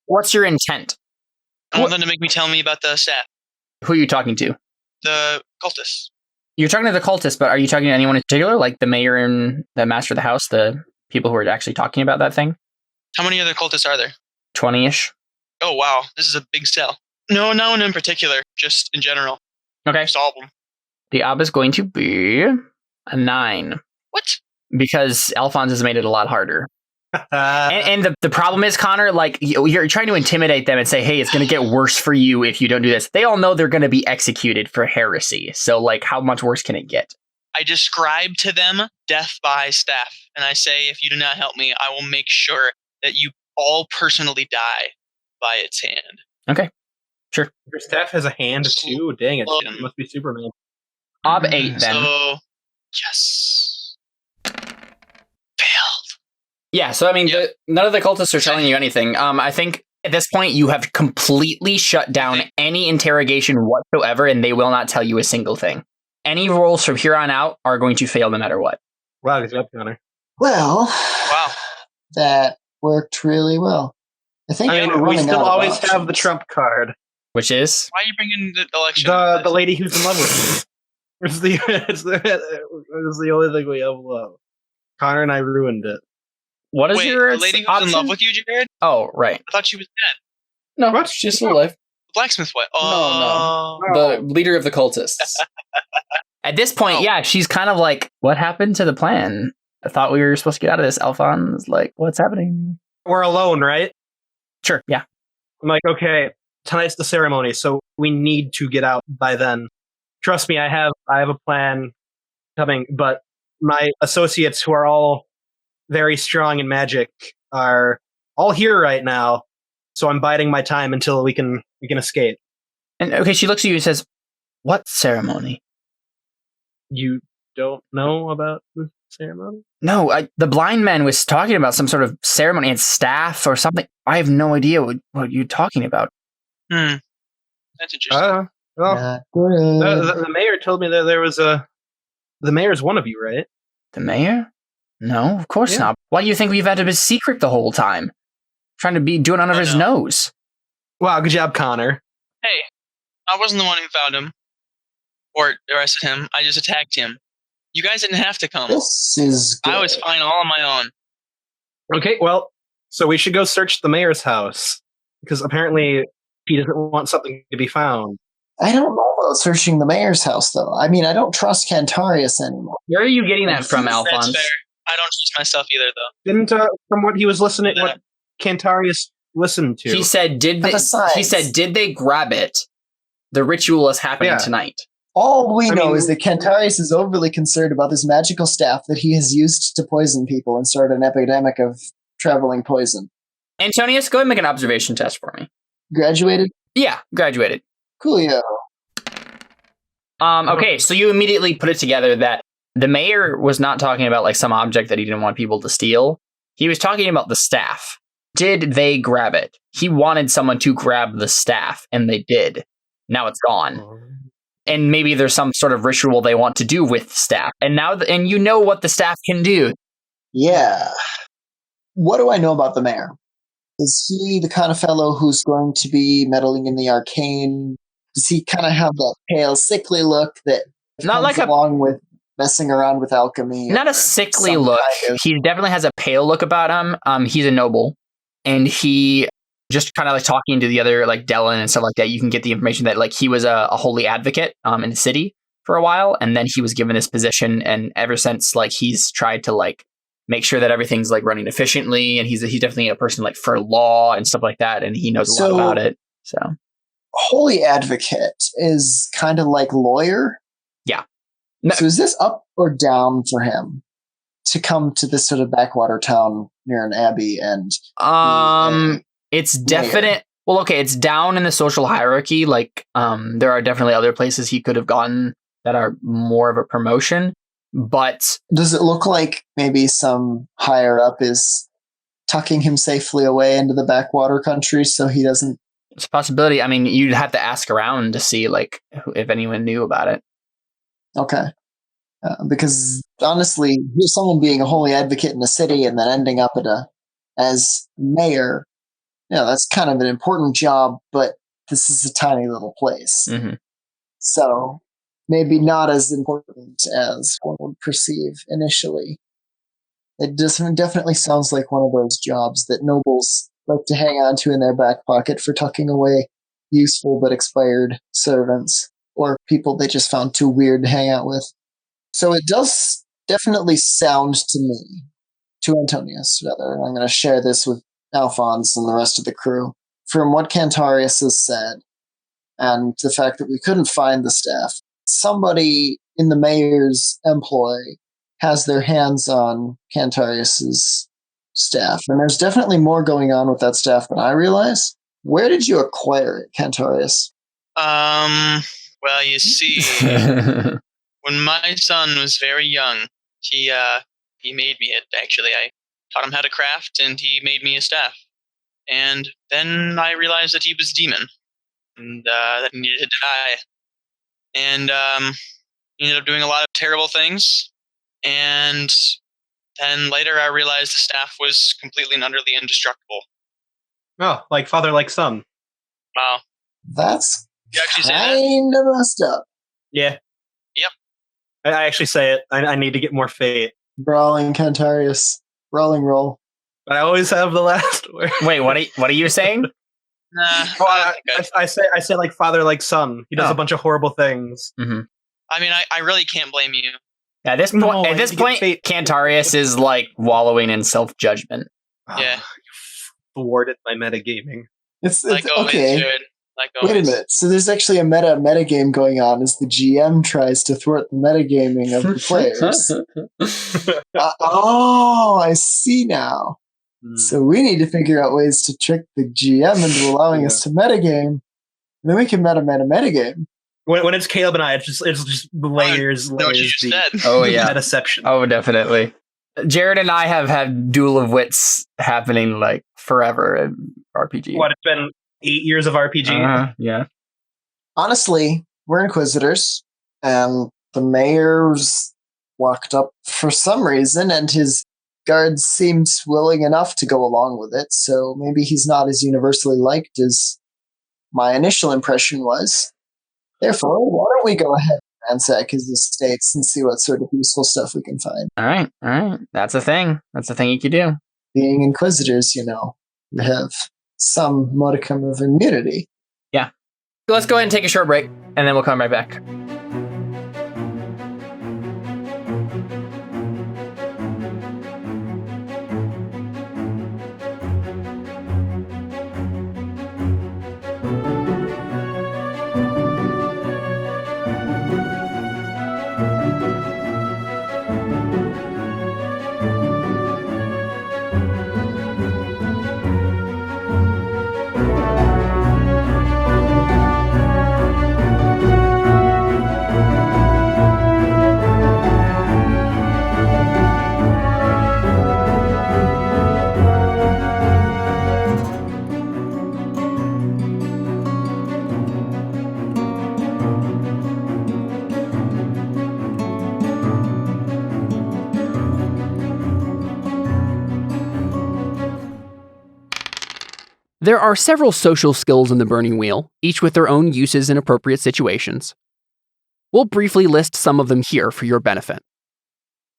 What's your intent? I want them to make me tell me about the staff. Who are you talking to? The cultists. You're talking to the cultists, but are you talking to anyone in particular, like the mayor and the master of the house, the people who are actually talking about that thing? How many other cultists are there? 20-ish. Oh, wow. This is a big cell. No one in particular, just in general. Okay. Just all of them. The ob is going to be a 9. What? Because Alphonse has made it a lot harder. And the problem is, Connor, like, you're trying to intimidate them and say, hey, it's going to get worse for you if you don't do this. They all know they're going to be executed for heresy. So, like, how much worse can it get? I describe to them death by staff, and I say, if you do not help me, I will make sure that you all personally die by its hand. Okay, sure. Your staff has a hand too? Dang it, it must be Superman. Ob 8, then. So, yes. Failed. Yeah, so I mean, none of the cultists are telling you anything. I think at this point you have completely shut down any interrogation whatsoever, and they will not tell you a single thing. Any rolls from here on out are going to fail no matter what. Wow, good job, Connor. Well, wow, that worked really well. I think we still always have the trump card, which is why are you bringing the election? The lady who's in love with you. It's the only thing we have left. Connor and I ruined it. What is your the lady who's in love with you, Jared? Oh, right. I thought she was dead. No, what? She's still alive. Blacksmith what? No. The leader of the cultists. At this point, yeah, she's kind of like, what happened to the plan? I thought we were supposed to get out of this. Alphonse, like, what's happening? We're alone, right? Sure, yeah. I'm like, okay, tonight's the ceremony, so we need to get out by then. Trust me, I have a plan coming, but my associates, who are all very strong in magic, are all here right now, so I'm biding my time until we can escape. And okay, she looks at you and says, what ceremony? You don't know about the ceremony? No, the blind man was talking about some sort of ceremony and staff or something. I have no idea what you're talking about. That's interesting. Well, the mayor told me that there was the mayor's one of you, right? The mayor? No, of course not. Why do you think we've had to be secret the whole time? Trying to be doing under his nose. Wow, good job, Connor. Hey, I wasn't the one who found him or arrested him. I just attacked him. You guys didn't have to come. This is good. I was fine all on my own. Okay, well, so we should go search the mayor's house, because apparently he doesn't want something to be found. I don't know about searching the mayor's house, though. I mean, I don't trust Cantarius anymore. Where are you getting that from, Alphonse? That's fair. I don't trust myself either, though. Didn't from what he was listening, what Cantarius listened to? He said, did they grab it? The ritual is happening tonight. All we know is that Cantarius is overly concerned about this magical staff that he has used to poison people and start an epidemic of traveling poison. Antonius, go ahead and make an observation test for me. Graduated? Yeah, graduated. Coolio. Okay, so you immediately put it together that the mayor was not talking about like some object that he didn't want people to steal. He was talking about the staff. Did they grab it? He wanted someone to grab the staff, and they did. Now it's gone. And maybe there's some sort of ritual they want to do with the staff. And now, and you know what the staff can do. Yeah. What do I know about the mayor? Is he the kind of fellow who's going to be meddling in the arcane? Does he kind of have that pale, sickly look that not like along with messing around with alchemy? Not a sickly look. He definitely has a pale look about him. He's a noble, and he just kind of like talking to the other like Dellen and stuff like that. You can get the information that like he was a holy advocate in the city for a while, and then he was given this position, and ever since like he's tried to like make sure that everything's like running efficiently, and he's definitely a person like for law and stuff like that, and he knows a lot about it. So holy advocate is kind of like lawyer. Yeah. No. So is this up or down for him to come to this sort of backwater town near an abbey and it's definite. Well, okay, it's down in the social hierarchy. Like, there are definitely other places he could have gotten that are more of a promotion. But does it look like maybe some higher up is tucking him safely away into the backwater country so he doesn't It's a possibility. I mean, you'd have to ask around to see like if anyone knew about it. Okay. Because honestly, here's someone being a holy advocate in the city and then ending up as mayor. That's kind of an important job, but this is a tiny little place. Mm-hmm. So maybe not as important as one would perceive initially. It definitely sounds like one of those jobs that nobles like to hang on to in their back pocket for tucking away useful but expired servants or people they just found too weird to hang out with. So it does definitely sound to me, to Antonius rather, and I'm going to share this with Alphonse and the rest of the crew, from what Cantarius has said, and the fact that we couldn't find the staff, somebody in the mayor's employ has their hands on Cantarius's staff. And there's definitely more going on with that staff than I realize. Where did you acquire it, Cantarius? Well, you see, when my son was very young, he made me it, actually. I taught him how to craft, and he made me a staff. And then I realized that he was a demon, and that he needed to die. And he ended up doing a lot of terrible things. And then later I realized the staff was completely and utterly indestructible. Oh, like father, like son. Wow. That's You actually say that? kind of messed up. Yeah. Yep. I actually say it. I need to get more fate. Brawling Cantarius. Brawling roll. But I always have the last word. Wait, what are you saying? Nah, I say like father, like son. He does Oh. a bunch of horrible things. Mm-hmm. I mean, I really can't blame you. At this point, Cantarius is like wallowing in self-judgment. Yeah. Thwarted by metagaming. It's Like always, okay. dude. Like always. Wait a minute. So there's actually a metagame going on as the GM tries to thwart the metagaming of the players. I see now. So we need to figure out ways to trick the GM into allowing us to metagame. And then we can metagame. When it's Caleb and I, it's just layers. Know what you just deep. said. Oh yeah, Metaception. oh definitely. Jared and I have had duel of wits happening like forever in RPG. What, it's been 8 years of RPG? Yeah. Honestly, we're Inquisitors, and the mayor's locked up for some reason, and his guards seemed willing enough to go along with it, so maybe he's not as universally liked as my initial impression was. Therefore, why don't we go ahead and ransack his estates and see what sort of useful stuff we can find. All right. That's a thing. That's a thing you could do. Being Inquisitors, you have some modicum of immunity. Yeah. Let's go ahead and take a short break, and then we'll come right back. There are several social skills in the Burning Wheel, each with their own uses in appropriate situations. We'll briefly list some of them here for your benefit.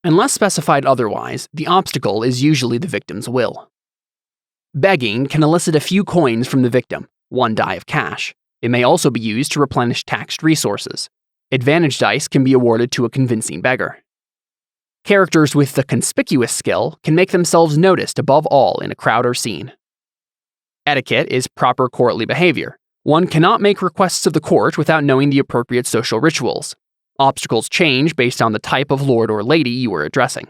Unless specified otherwise, the obstacle is usually the victim's will. Begging can elicit a few coins from the victim, 1 die of cash. It may also be used to replenish taxed resources. Advantage dice can be awarded to a convincing beggar. Characters with the conspicuous skill can make themselves noticed above all in a crowd or scene. Etiquette is proper courtly behavior. One cannot make requests of the court without knowing the appropriate social rituals. Obstacles change based on the type of lord or lady you are addressing.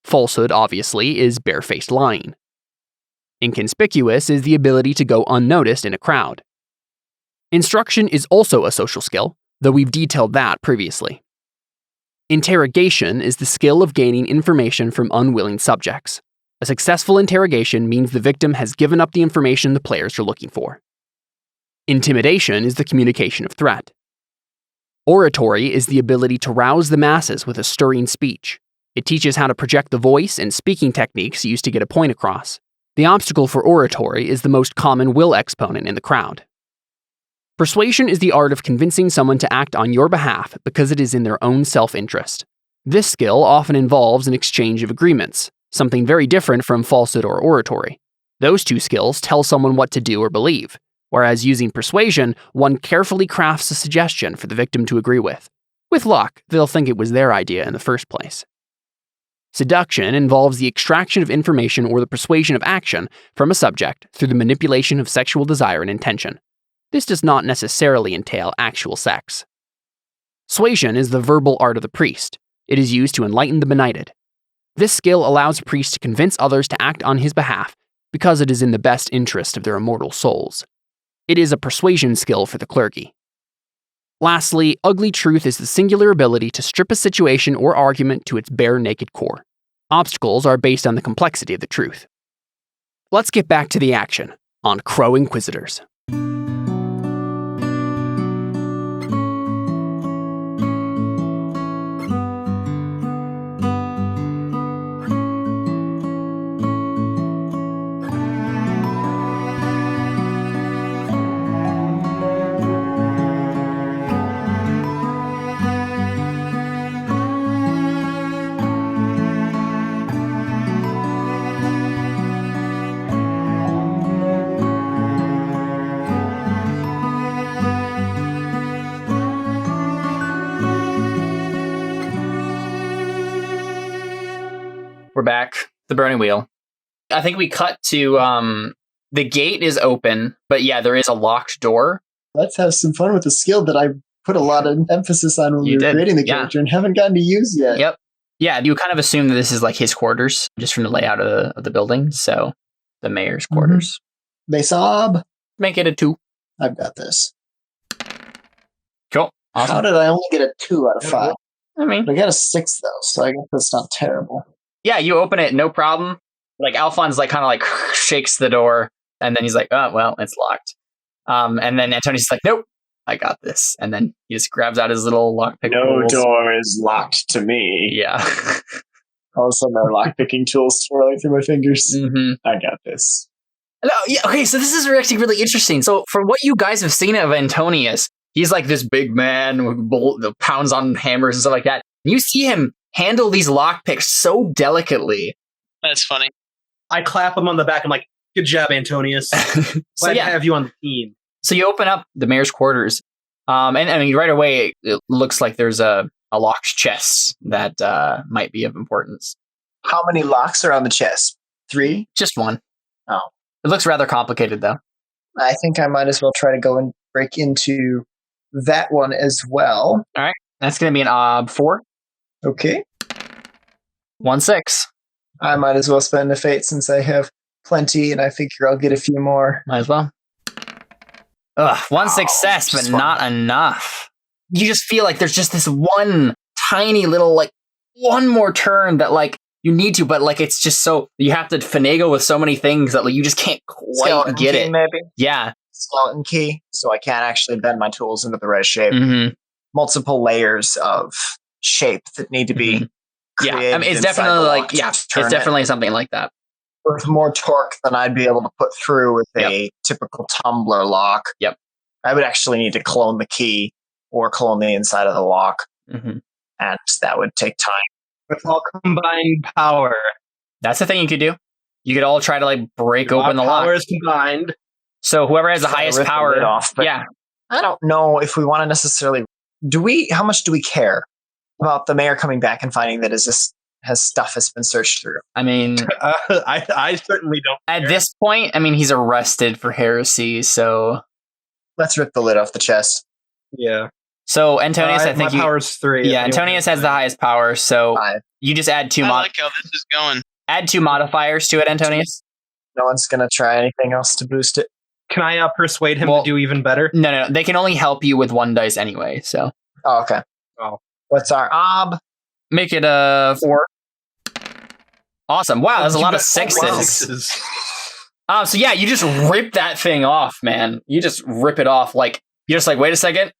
Falsehood, obviously, is barefaced lying. Inconspicuous is the ability to go unnoticed in a crowd. Instruction is also a social skill, though we've detailed that previously. Interrogation is the skill of gaining information from unwilling subjects. A successful interrogation means the victim has given up the information the players are looking for. Intimidation is the communication of threat. Oratory is the ability to rouse the masses with a stirring speech. It teaches how to project the voice and speaking techniques used to get a point across. The obstacle for oratory is the most common will exponent in the crowd. Persuasion is the art of convincing someone to act on your behalf because it is in their own self-interest. This skill often involves an exchange of agreements, something very different from falsehood or oratory. Those two skills tell someone what to do or believe, whereas using persuasion, one carefully crafts a suggestion for the victim to agree with. With luck, they'll think it was their idea in the first place. Seduction involves the extraction of information or the persuasion of action from a subject through the manipulation of sexual desire and intention. This does not necessarily entail actual sex. Suasion is the verbal art of the priest. It is used to enlighten the benighted. This skill allows a priest to convince others to act on his behalf because it is in the best interest of their immortal souls. It is a persuasion skill for the clergy. Lastly, ugly truth is the singular ability to strip a situation or argument to its bare naked core. Obstacles are based on the complexity of the truth. Let's get back to the action on Crow Inquisitors. We're back. The burning wheel. I think we cut to the gate is open, but yeah, there is a locked door. Let's have some fun with a skill that I put a lot of emphasis on when we were creating the character and haven't gotten to use yet. Yep. Yeah, you kind of assume that this is like his quarters, just from the layout of the building. So the mayor's quarters. They sob. Make it a 2. I've got this. Cool. Awesome. How did I only get a 2 out of 5? I mean, I got a 6 though, so I guess that's not terrible. Yeah, you open it, no problem. Like Alphonse like kind of like shakes the door, and then he's like, "Oh, well, it's locked." And then Antonius is like, "Nope, I got this." And then he just grabs out his little lockpick. No door is locked to me. Yeah. All of a sudden, our lockpicking tools swirling through my fingers. Mm-hmm. I got this. No, yeah. Okay, so this is actually really interesting. So from what you guys have seen of Antonius, he's like this big man who pounds on hammers and stuff like that. You see him handle these lockpicks so delicately. That's funny. I clap him on the back. I'm like, good job, Antonius. Glad to have you on the team. So you open up the mayor's quarters, and I mean, right away, it looks like there's a locked chest that might be of importance. How many locks are on the chest? 3? Just 1. Oh. It looks rather complicated, though. I think I might as well try to go and break into that one as well. All right. That's going to be an 4. Okay. 1 6. I might as well spend a fate since I have plenty, and I figure I'll get a few more. Might as well. Ugh, 1 success, but not enough. You just feel like there's just this one tiny little, like, one more turn that, like, you need to, but, like, it's just so, you have to finagle with so many things that, like, you just can't quite Skeleton get key, it. Maybe? Yeah. Skeleton key, so I can't actually bend my tools into the right shape. Mm-hmm. Multiple layers of shape that need to be created. Yeah, I mean, it's definitely like, it's definitely something like that. With more torque than I'd be able to put through with a typical tumbler lock. Yep. I would actually need to clone the key or clone the inside of the lock. Mm-hmm. And that would take time. With all combined power. That's the thing you could do. You could all try to like break open the lock. Powers combined. So whoever has the highest power. Yeah. I don't know if we want to necessarily. How much do we care about the mayor coming back and finding that stuff has been searched through? I mean, I certainly don't. At this point, I mean, he's arrested for heresy, so let's rip the lid off the chest. Yeah. So Antonius, I think my power's 3. Yeah, Antonius has the highest power, so 5. You just add 2 I like how this is going. Add 2 modifiers to it, Antonius. No one's gonna try anything else to boost it. Can I persuade him to do even better? No. They can only help you with 1 dice anyway, so. Oh, okay. Oh. What's our ob? Make it a 4. Awesome. Wow, that's a lot of 6s. So yeah, you just rip that thing off, man. You just rip it off. Like, you're just like, wait a second.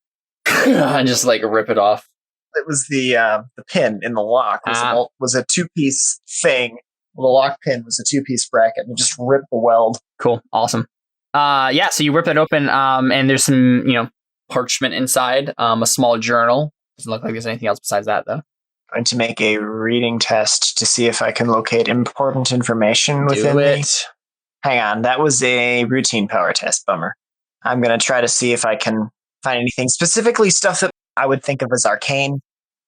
And just like rip it off. It was the pin in the lock was a 2-piece thing. The lock pin was a 2-piece bracket and just ripped the weld. Cool. Awesome. Yeah, so you rip it open, and there's some, parchment inside, a small journal. Doesn't look like there's anything else besides that, though. I'm going to make a reading test to see if I can locate important information within it. Hang on, that was a routine power test, bummer. I'm going to try to see if I can find anything, specifically stuff that I would think of as arcane,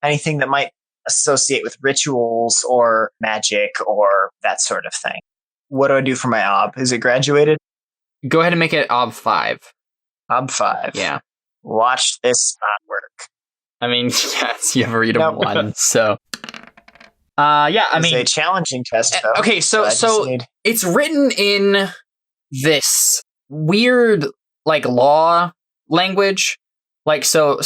anything that might associate with rituals or magic or that sort of thing. What do I do for my OB? Is it graduated? Go ahead and make it OB 5. OB 5. Yeah. Watch this not work. I mean, yes, you have a read of 1, so... It's a challenging test, though. Okay, so it's written in this weird, like, law language. Like, so,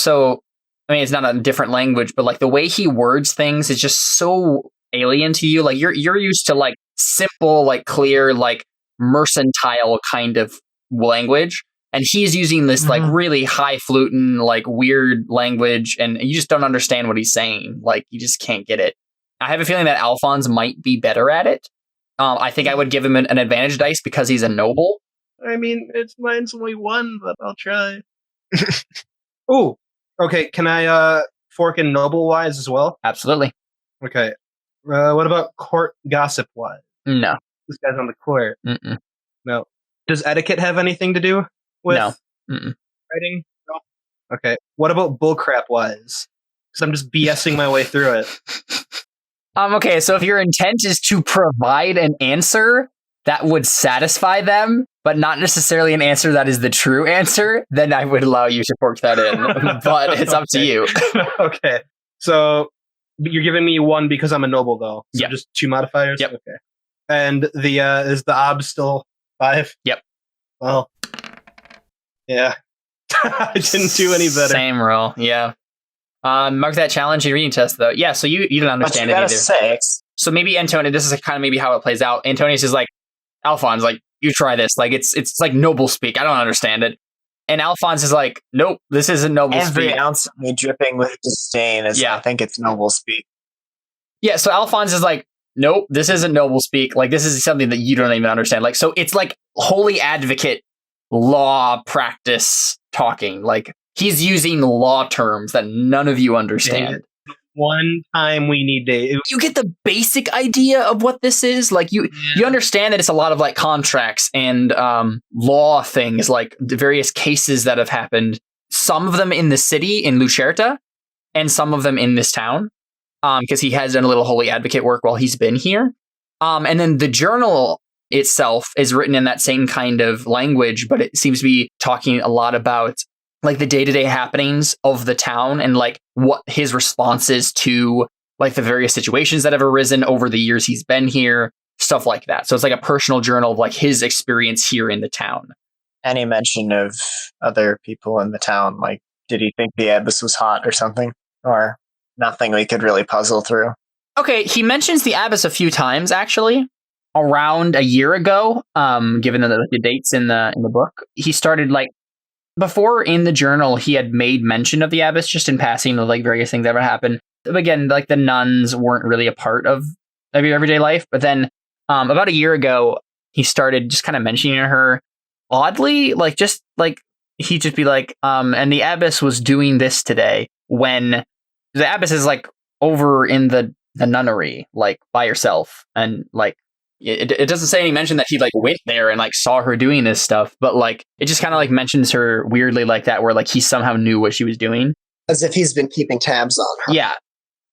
I mean, it's not a different language, but, like, the way he words things is just so alien to you. Like, you're used to, like, simple, like, clear, like, mercantile kind of language. And he's using this, like, really highfalutin, like, weird language, and you just don't understand what he's saying. Like, you just can't get it. I have a feeling that Alphonse might be better at it. I think I would give him an advantage dice because he's a noble. I mean, mine's only 1, but I'll try. Ooh, okay. Can I fork in noble wise as well? Absolutely. Okay. What about court gossip wise? No. This guy's on the court. Mm-mm. No. Does etiquette have anything to do with writing? No. Okay. What about bullcrap wise? Because I'm just BSing my way through it. Okay, so if your intent is to provide an answer that would satisfy them, but not necessarily an answer that is the true answer, then I would allow you to fork that in. But it's up to you. Okay. So you're giving me 1 because I'm a noble, though. So just 2 modifiers? Yep. Okay. And is the OB still 5? Yep. Well, yeah. I didn't do any better. Same roll, yeah. Mark that challenge in reading test, though. Yeah, so you don't understand it either. 6. So maybe Antonio, this is kind of maybe how it plays out. Antonius is like, Alphonse, like, you try this. Like, it's like noble speak. I don't understand it. And Alphonse is like, nope, this isn't noble speak. Every ounce of me dripping with disdain as I think it's noble speak. Yeah, so Alphonse is like, nope, this isn't noble speak. Like, this is something that you don't even understand. Like, so it's like holy advocate law practice talking. Like, he's using law terms that none of you understand. One time we need to... You get the basic idea of what this is. Like, you understand that it's a lot of, like, contracts and law things, like the various cases that have happened. Some of them in the city, in Lucerta, and some of them in this town. Because he has done a little holy advocate work while he's been here. And then the journal itself is written in that same kind of language, but it seems to be talking a lot about like the day-to-day happenings of the town and like what his response is to like the various situations that have arisen over the years he's been here, stuff like that. So it's like a personal journal of like his experience here in the town. Any mention of other people in the town? Like, did he think the abyss was hot or something? Or nothing we could really puzzle through? Okay, he mentions the abyss a few times, actually. Around a year ago, given the dates in the book, he started like before in the journal, he had made mention of the abyss just in passing of like various things that would happen. Again, like the nuns weren't really a part of your everyday life. But then about a year ago, he started just kind of mentioning her oddly, like just like he'd just be like, and the abyss was doing this today when the abyss is like over in the nunnery, like by herself. And like it doesn't say any mention that he like went there and like saw her doing this stuff, but like it just kind of like mentions her weirdly like that, where like he somehow knew what she was doing. As if he's been keeping tabs on her. Yeah.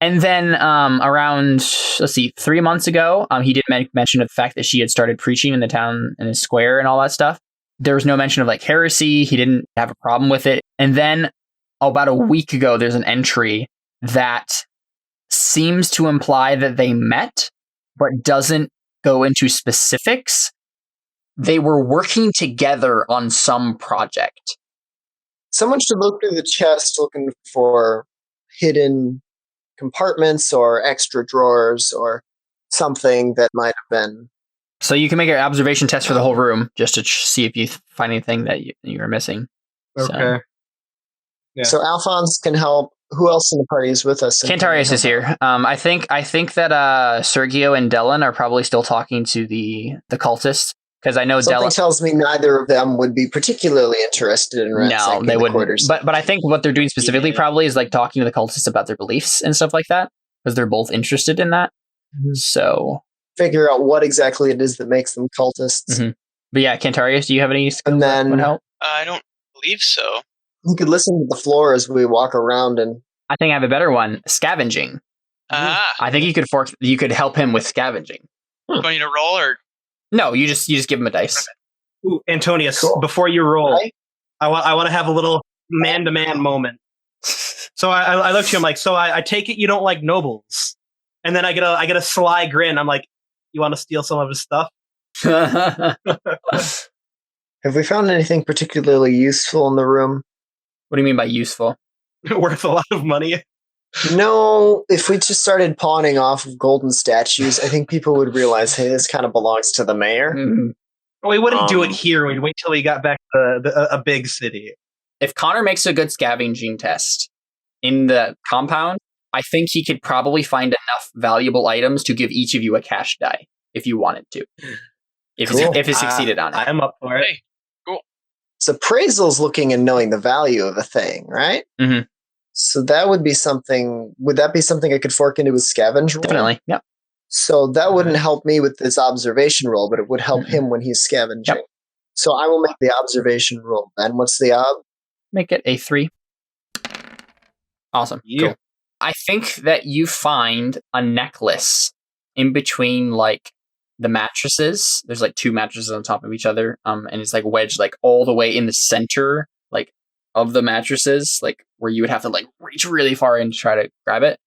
And then around, 3 months ago, he did make mention of the fact that she had started preaching in the town in the square and all that stuff. There was no mention of like heresy. He didn't have a problem with it. And then about a week ago, there's an entry that seems to imply that they met, but doesn't go into specifics. They were working together on some project. Someone should look through the chest looking for hidden compartments or extra drawers or something that might have been So you can make an observation test for the whole room just to see if you find anything that you are missing. Okay. Yeah. So Alphonse can help. Who else in the party is with us? Cantarius is here. I think that Sergio and Dellen are probably still talking to the cultists, because I know something tells me neither of them would be particularly interested in ransacking they wouldn't. quarters. But I think what they're doing specifically probably is like talking to the cultists about their beliefs and stuff like that, because they're both interested in that. Mm-hmm. So figure out what exactly it is that makes them cultists. Mm-hmm. But yeah, Cantarius, do you have any skills and then, that would help? I don't believe so. You could listen to the floor as we walk around, and I think I have a better one: scavenging. I think you could help him with scavenging. Do I need to roll or? No, you just give him a dice. Ooh, Antonius, before you roll, right? I want to have a little man-to-man moment. So I look to him like, so I take it you don't like nobles, and then I get a sly grin. I'm like, you want to steal some of his stuff? Have we found anything particularly useful in the room? What do you mean by useful? Worth a lot of money? No, if we just started pawning off of golden statues, I think people would realize, hey, this kind of belongs to the mayor. Mm-hmm. Well, we wouldn't do it here. We'd wait till we got back to a big city. If Connor makes a good scavenging test in the compound, I think he could probably find enough valuable items to give each of you a cash die if you wanted to. If he succeeded on it. I'm up for it. Hey, cool. So appraisal's looking and knowing the value of a thing, right? Mm-hmm. So that would be something. Would that be something I could fork into a scavenge roll? Definitely, yeah. So that wouldn't help me with this observation roll, but it would help him when he's scavenging. Yep. So I will make the observation roll. Ben, what's the ob? Make it a 3. Awesome. Yeah. Cool. I think that you find a necklace in between, like, the mattresses. There's like 2 mattresses on top of each other, and it's like wedged like all the way in the center, like, of the mattresses, like where you would have to like reach really far in to try to grab it.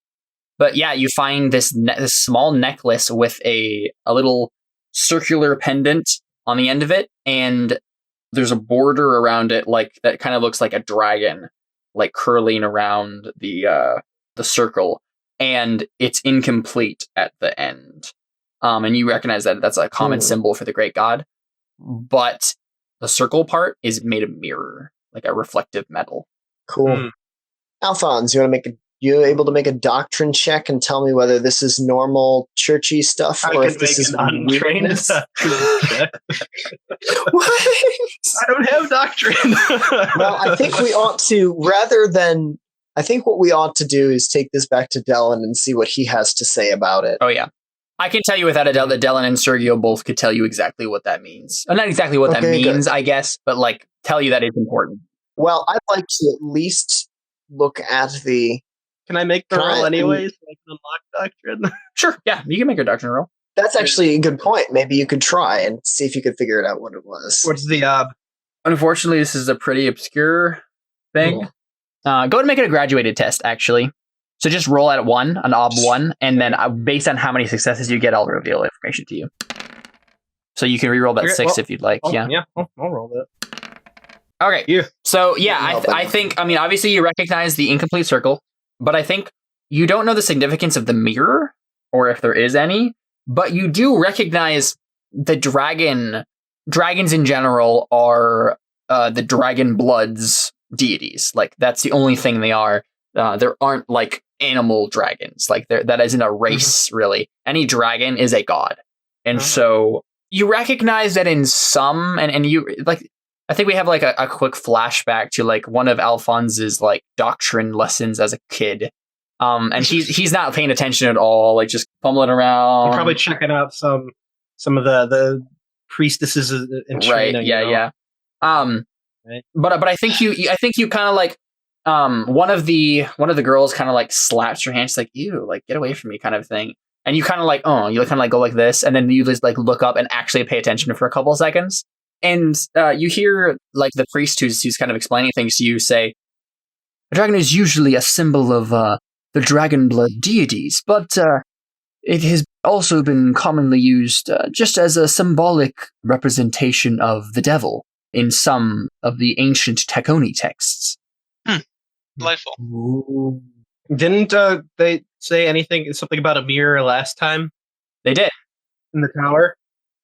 But yeah, you find this small necklace with a little circular pendant on the end of it, and there's a border around it, like that kind of looks like a dragon, like curling around the circle, and it's incomplete at the end. And you recognize that that's a common symbol for the great god, but the circle part is made of mirror, like a reflective metal. Cool. Alphonse, you able to make a doctrine check and tell me whether this is normal churchy stuff or if this is untrained doctrine check? What? I don't have doctrine. Well, I think we ought to, I think what we ought to do is take this back to Dellen and see what he has to say about it. Oh yeah. I can tell you without a doubt that Dellen and Sergio both could tell you exactly what that means. Not exactly what that means, good. I guess, but like tell you that it's important. Well, I'd like to at least look at the... Can I make the roll anyways so I can unlock doctrine? Sure, yeah, you can make a doctrine roll. That's actually a good point. Maybe you could try and see if you could figure it out what it was. What's the ob? Unfortunately, this is a pretty obscure thing. Cool. Go ahead and make it a graduated test, actually. So just roll at 1, an ob 1, and then based on how many successes you get, I'll reveal information to you. So you can re-roll that 6 if you'd like. Yeah, I'll roll that. Okay. Yeah. So yeah, I think, I mean, obviously you recognize the incomplete circle, but I think you don't know the significance of the mirror, or if there is any, but you do recognize the dragon. Dragons in general are the dragon blood's deities. Like, that's the only thing they are. There aren't like animal dragons. Like, that isn't a race, really. Any dragon is a god. And so you recognize that in some, and you, like, I think we have like a quick flashback to like one of Alphonse's like doctrine lessons as a kid. And he's not paying attention at all, like just fumbling around. You're probably checking out some of the priestesses in training. Right, yeah. Right. But I think you kind of like one of the girls kind of like slaps your hand. She's like, ew, like get away from me kind of thing. And you kind of like, oh, you kind of like go like this, and then you just like look up and actually pay attention for a couple of seconds. And you hear like the priest who's kind of explaining things to you say, a dragon is usually a symbol of the dragon blood deities, but it has also been commonly used just as a symbolic representation of the devil in some of the ancient Taconi texts. Delightful. Ooh. Didn't they say something about a mirror last time? They did. In the tower?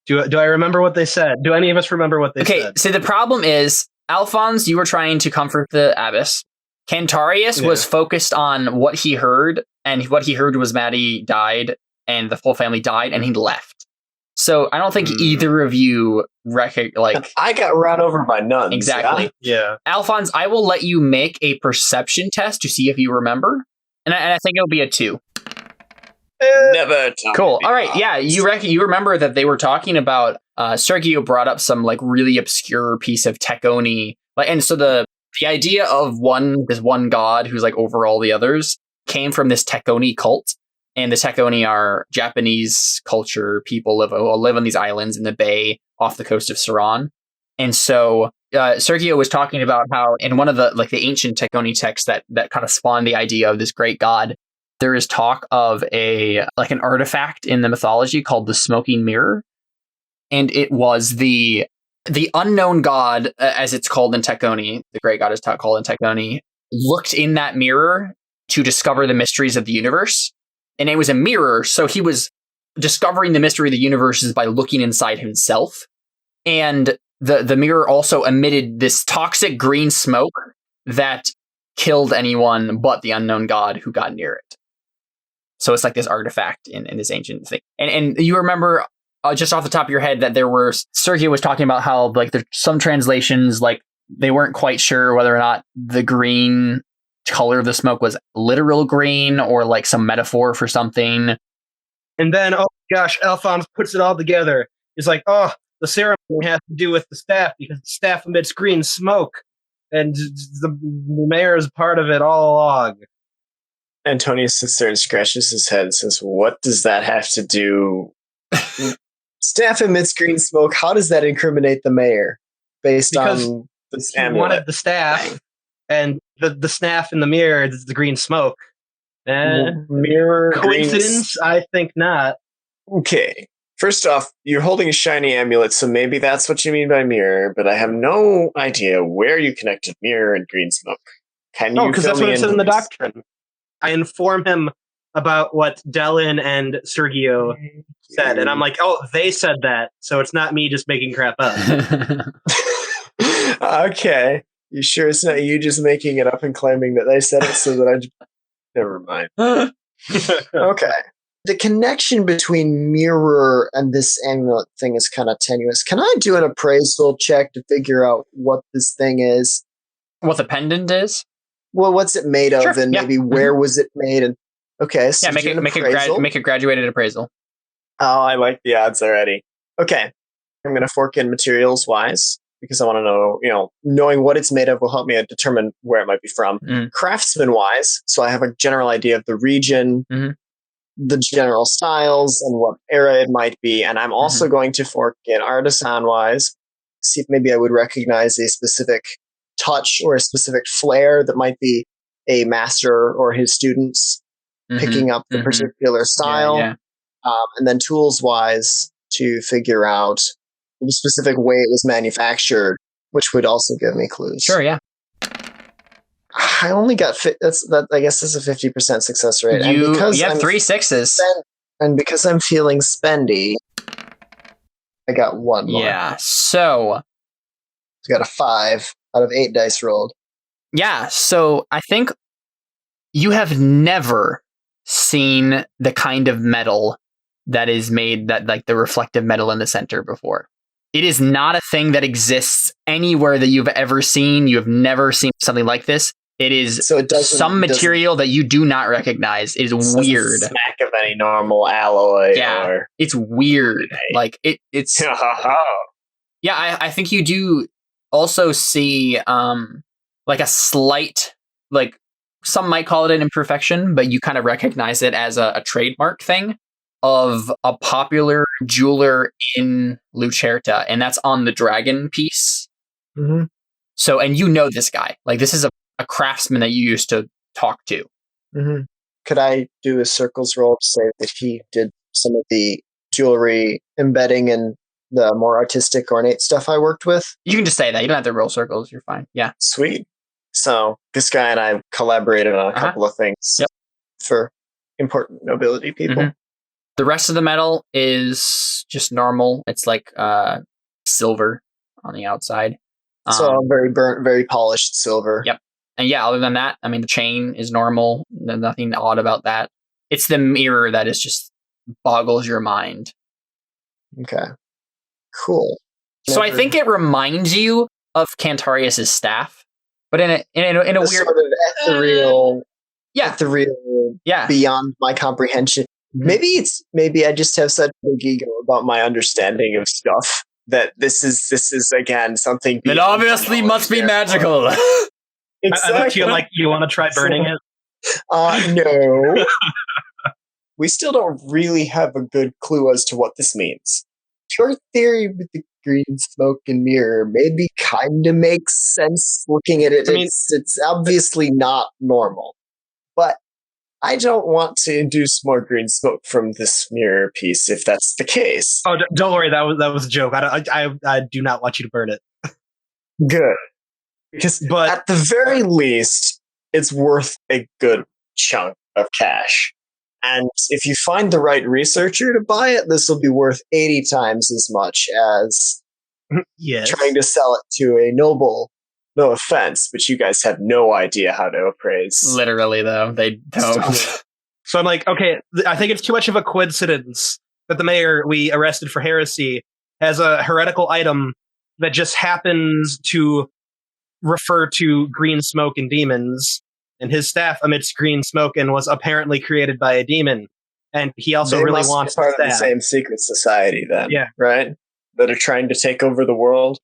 Do I remember what they said? Do any of us remember what they said? Okay, so the problem is, Alphonse, you were trying to comfort the abbess. Cantarius was focused on what he heard, and what he heard was Maddie died, and the whole family died, and he left. So I don't think either of you I got run over by nuns. Exactly. Yeah. Alphonse, I will let you make a perception test to see if you remember, and I think it'll be a 2. Never. Cool. All right. Yeah, you remember that they were talking about Sergio brought up some like really obscure piece of Tekoni, and so the idea of this one god who's like over all the others came from this Tekoni cult, and the Tekoni are Japanese culture people live on these islands in the bay off the coast of Saran, and so Sergio was talking about how in one of the ancient Tekoni texts that kind of spawned the idea of this great god. There is talk of an artifact in the mythology called the Smoking Mirror, and it was the unknown god, as it's called in Tekoni. The great god is called in Tekoni. Looked in that mirror to discover the mysteries of the universe, and it was a mirror, so he was discovering the mystery of the universe by looking inside himself. And the mirror also emitted this toxic green smoke that killed anyone but the unknown god who got near it. So it's like this artifact in this ancient thing. And you remember just off the top of your head that Sergio was talking about how like there's some translations, like they weren't quite sure whether or not the green color of the smoke was literal green or like some metaphor for something. And then, oh gosh, Alphonse puts it all together. He's like, oh, the ceremony has to do with the staff because the staff emits green smoke. And the mayor is part of it all along. Antonius sits there and scratches his head and says, what does that have to do? Staff emits green smoke. How does that incriminate the mayor? Because on this amulet. Wanted the staff, and the staff in the mirror is the green smoke. Mirror coincidence? I think not. Okay. First off, you're holding a shiny amulet, so maybe that's what you mean by mirror, but I have no idea where you connected mirror and green smoke. Can you because that's what it said in the doctrine. I inform him about what Delin and Sergio said, and I'm like, oh, they said that, so it's not me just making crap up. Okay. You sure it's not you just making it up and claiming that they said it so that I just... Never mind. Okay. The connection between mirror and this amulet thing is kind of tenuous. Can I do an appraisal check to figure out what this thing is? What the pendant is? Well, what's it made of, and maybe where was it made? And okay, so make a graduated appraisal. Oh, I like the odds already. Okay, I'm going to fork in materials wise because I want to know, knowing what it's made of will help me determine where it might be from. Craftsman wise, so I have a general idea of the region, the general styles, and what era it might be. And I'm also going to fork in artisan wise, see if maybe I would recognize a specific touch or a specific flair that might be a master or his students picking up the particular style. And then tools wise to figure out the specific way it was manufactured, which would also give me clues. Sure, yeah. I only got that. I guess this is a 50% success rate. You have 3 6s, and because I'm feeling spendy, I got 1 more. Yeah, so I got a 5 out of 8 dice rolled. Yeah, so I think you have never seen the kind of metal that is made, that like the reflective metal in the center before. It is not a thing that exists anywhere that you've ever seen. You have never seen something like this. It is some material that you do not recognize. It is weird. Smack of any normal alloy. Yeah, it's weird. Like it's. Yeah, I think you do also see like a slight, like some might call it an imperfection, but you kind of recognize it as a trademark thing of a popular jeweler in Lucerta, and that's on the dragon piece. So, and this guy, like this is a craftsman that you used to talk to. Could I do a circles roll to say that he did some of the jewelry embedding and the more artistic, ornate stuff I worked with? You can just say that. You don't have to roll circles. You're fine. Yeah. Sweet. So this guy and I collaborated on a couple of things for important nobility people. The rest of the metal is just normal. It's like silver on the outside. So very burnt, very polished silver. Yep. And yeah, other than that, I mean, the chain is normal. There's nothing odd about that. It's the mirror that is just boggles your mind. Okay. Cool. So I think it reminds you of Cantarius's staff, but in a weird sort of ethereal, yeah, beyond my comprehension. Maybe I just have such a big ego about my understanding of stuff that this is again something. It obviously must be magical. Exactly. I feel like you want to try burning it. No. We still don't really have a good clue as to what this means. Your theory with the green smoke and mirror maybe kind of makes sense looking at it. I mean, it's obviously not normal, but I don't want to induce more green smoke from this mirror piece if that's the case. Oh, don't worry, that was a joke. I do not want you to burn it. Good. But at the very least, it's worth a good chunk of cash. And if you find the right researcher to buy it, this will be worth 80 times as much as trying to sell it to a noble. No offense, but you guys have no idea how to appraise. Literally, though, they don't. So I'm like, okay, I think it's too much of a coincidence that the mayor we arrested for heresy has a heretical item that just happens to refer to green smoke and demons. And his staff amidst green smoke and was apparently created by a demon. And he also really wants part of the same secret society then. Yeah. Right? That are trying to take over the world.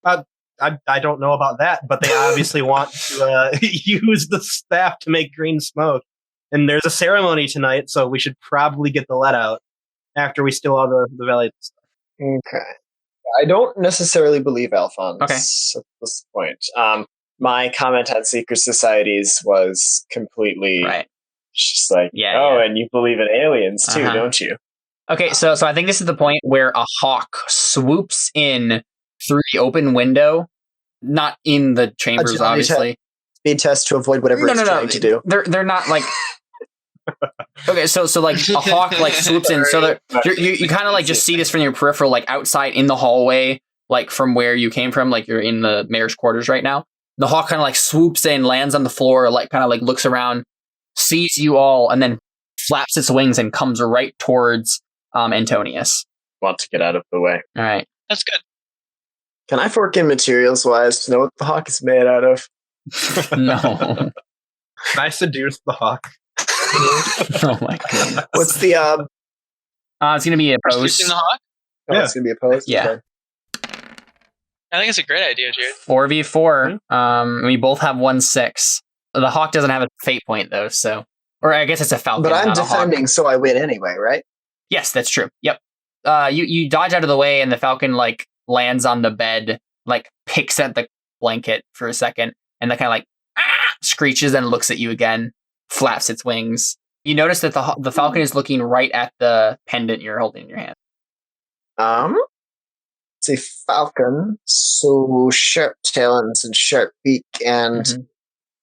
I don't know about that, but they obviously want to use the staff to make green smoke. And there's a ceremony tonight, so we should probably get the let out after we steal all the valiant stuff. Okay. I don't necessarily believe Alphonse at this point. My comment on secret societies was completely just like, and you believe in aliens too, don't you? Okay, so I think this is the point where a hawk swoops in through the open window, not in the chambers, obviously. Speed test to avoid whatever it's trying to do. They're not like. Okay, so like a hawk like swoops in, so you kind of like just see this from your peripheral, like outside in the hallway, like from where you came from, like you're in the mayor's quarters right now. The hawk kind of like swoops in, lands on the floor, like kind of like looks around, sees you all, and then flaps its wings and comes right towards Antonius. Want to get out of the way. All right. That's good. Can I fork in materials-wise to know what the hawk is made out of? No. Can I seduce the hawk? Oh my goodness. What's the it's gonna be a pose. Seducing the hawk? Oh, it's gonna be a pose? Yeah. Okay. I think it's a great idea, Jared. 4v4. We both have 1-6. The hawk doesn't have a fate point though, so or I guess it's a falcon. But I'm defending, so I win anyway, right? Yes, that's true. Yep. You dodge out of the way, and the falcon like lands on the bed, like picks at the blanket for a second, and then kind of like screeches and looks at you again, flaps its wings. You notice that the falcon is looking right at the pendant you're holding in your hand. It's a falcon, so sharp talons and sharp beak, and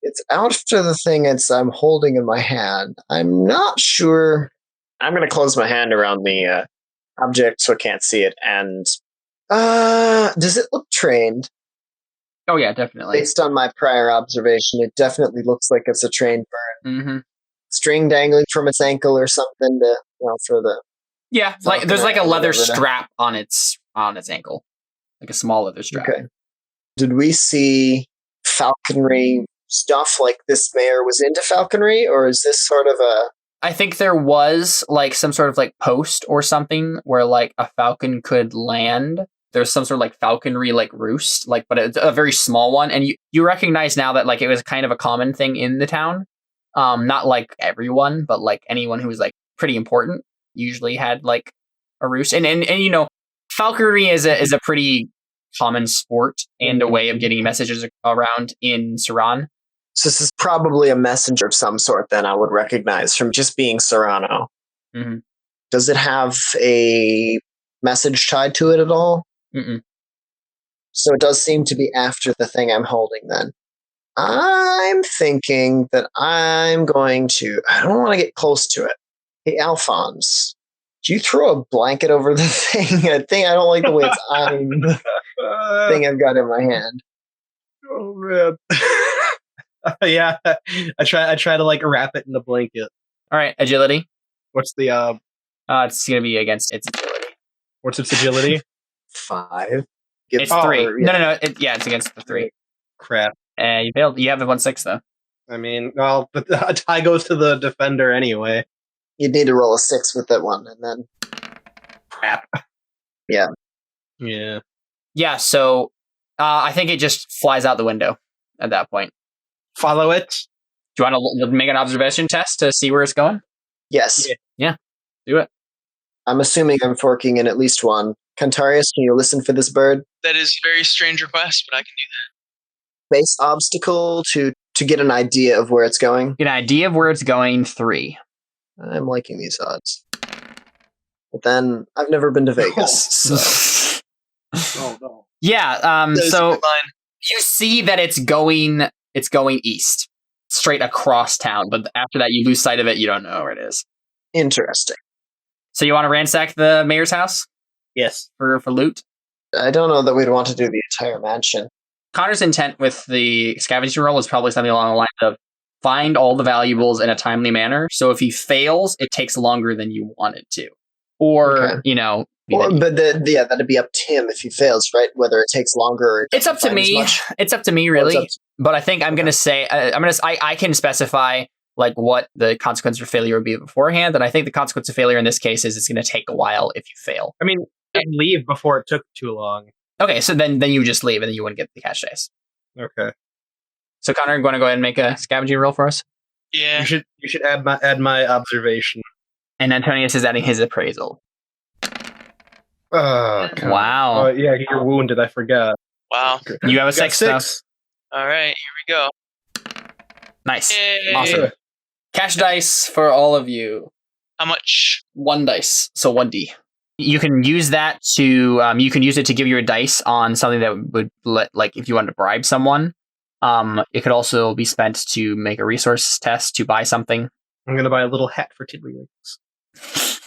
it's after the thing I'm holding in my hand. I'm not sure. I'm going to close my hand around the object so I can't see it. And does it look trained? Oh yeah, definitely. Based on my prior observation, it definitely looks like it's a trained bird. Mm-hmm. String dangling from its ankle or something to for the. Yeah, like there's like a leather strap on its ankle, like a small leather strap. Okay. Did we see falconry stuff like this mayor was into falconry, or is this sort of a? I think there was like some sort of like post or something where like a falcon could land. There's some sort of like falconry like roost, like but it's a very small one, and you recognize now that like it was kind of a common thing in the town. Not like everyone, but like anyone who was like pretty important usually had like a roost, and you know, falconry is a pretty common sport and a way of getting messages around in Saran. So this is probably a messenger of some sort. Then I would recognize from just being Serrano. Mm-hmm. Does it have a message tied to it at all? Mm-mm. So it does seem to be after the thing I'm holding. Then I'm thinking that I don't want to get close to it. Hey, Alphonse, did you throw a blanket over the thing? I don't like the way it's eyeing the thing I've got in my hand. Oh man. Yeah, I try to like wrap it in the blanket. All right, agility. What's the It's gonna be against its agility. what's its agility? 5. It's 3. No. It's against the 3. Crap. You failed. You have the 1/6 though. I mean, well, but a tie goes to the defender anyway. You'd need to roll a 6 with that one, and then Crap. Yeah. Yeah. Yeah. So I think it just flies out the window at that point. Follow it. Do you want to make an observation test to see where it's going? Yes. Yeah. Do it. I'm assuming I'm forking in at least one. Cantarius, can you listen for this bird? That is a very strange request, but I can do Base obstacle to get an idea of where it's going. Get an idea of where it's going. 3. I'm liking these odds. But then I've never been to Vegas. So. Oh no. Yeah. that. That is a So good line. you see that it's going east, straight across town. But after that, you lose sight of it. You don't know where it is. Interesting. So you want to ransack the mayor's house Yes. for loot? I don't know that we'd want to do the entire mansion. Connor's intent with the scavenging roll is probably something along the lines of find all the valuables in a timely manner. So if he fails, it takes longer than you want it to. Or, Okay. But That'd be up to him if he fails, right? Whether it takes longer or it's up to doesn't find as me. much. It's up to me, really. But I think I'm going to say, I can specify like what the consequence for failure would be beforehand. And I think the consequence of failure in this case is it's going to take a while if you fail. I mean, I'd leave before it took too long. Okay, so then you just leave and then you wouldn't get the cash dice. Okay. So Connor, you want to go ahead and make a scavenging roll for us? Yeah. You should add my observation. And Antonius is adding his appraisal. Oh, God. Wow. Oh yeah, you're wounded. I forgot. Wow. You have a Got 6 6. All right, here we go. Nice. Yay. Awesome. Cash dice for all of you. How much? 1 dice, so 1d. You can use that to you can use it to give you a dice on something that would like if you wanted to bribe someone. It could also be spent to make a resource test to buy something. I'm gonna buy a little hat for Tiddlywinks.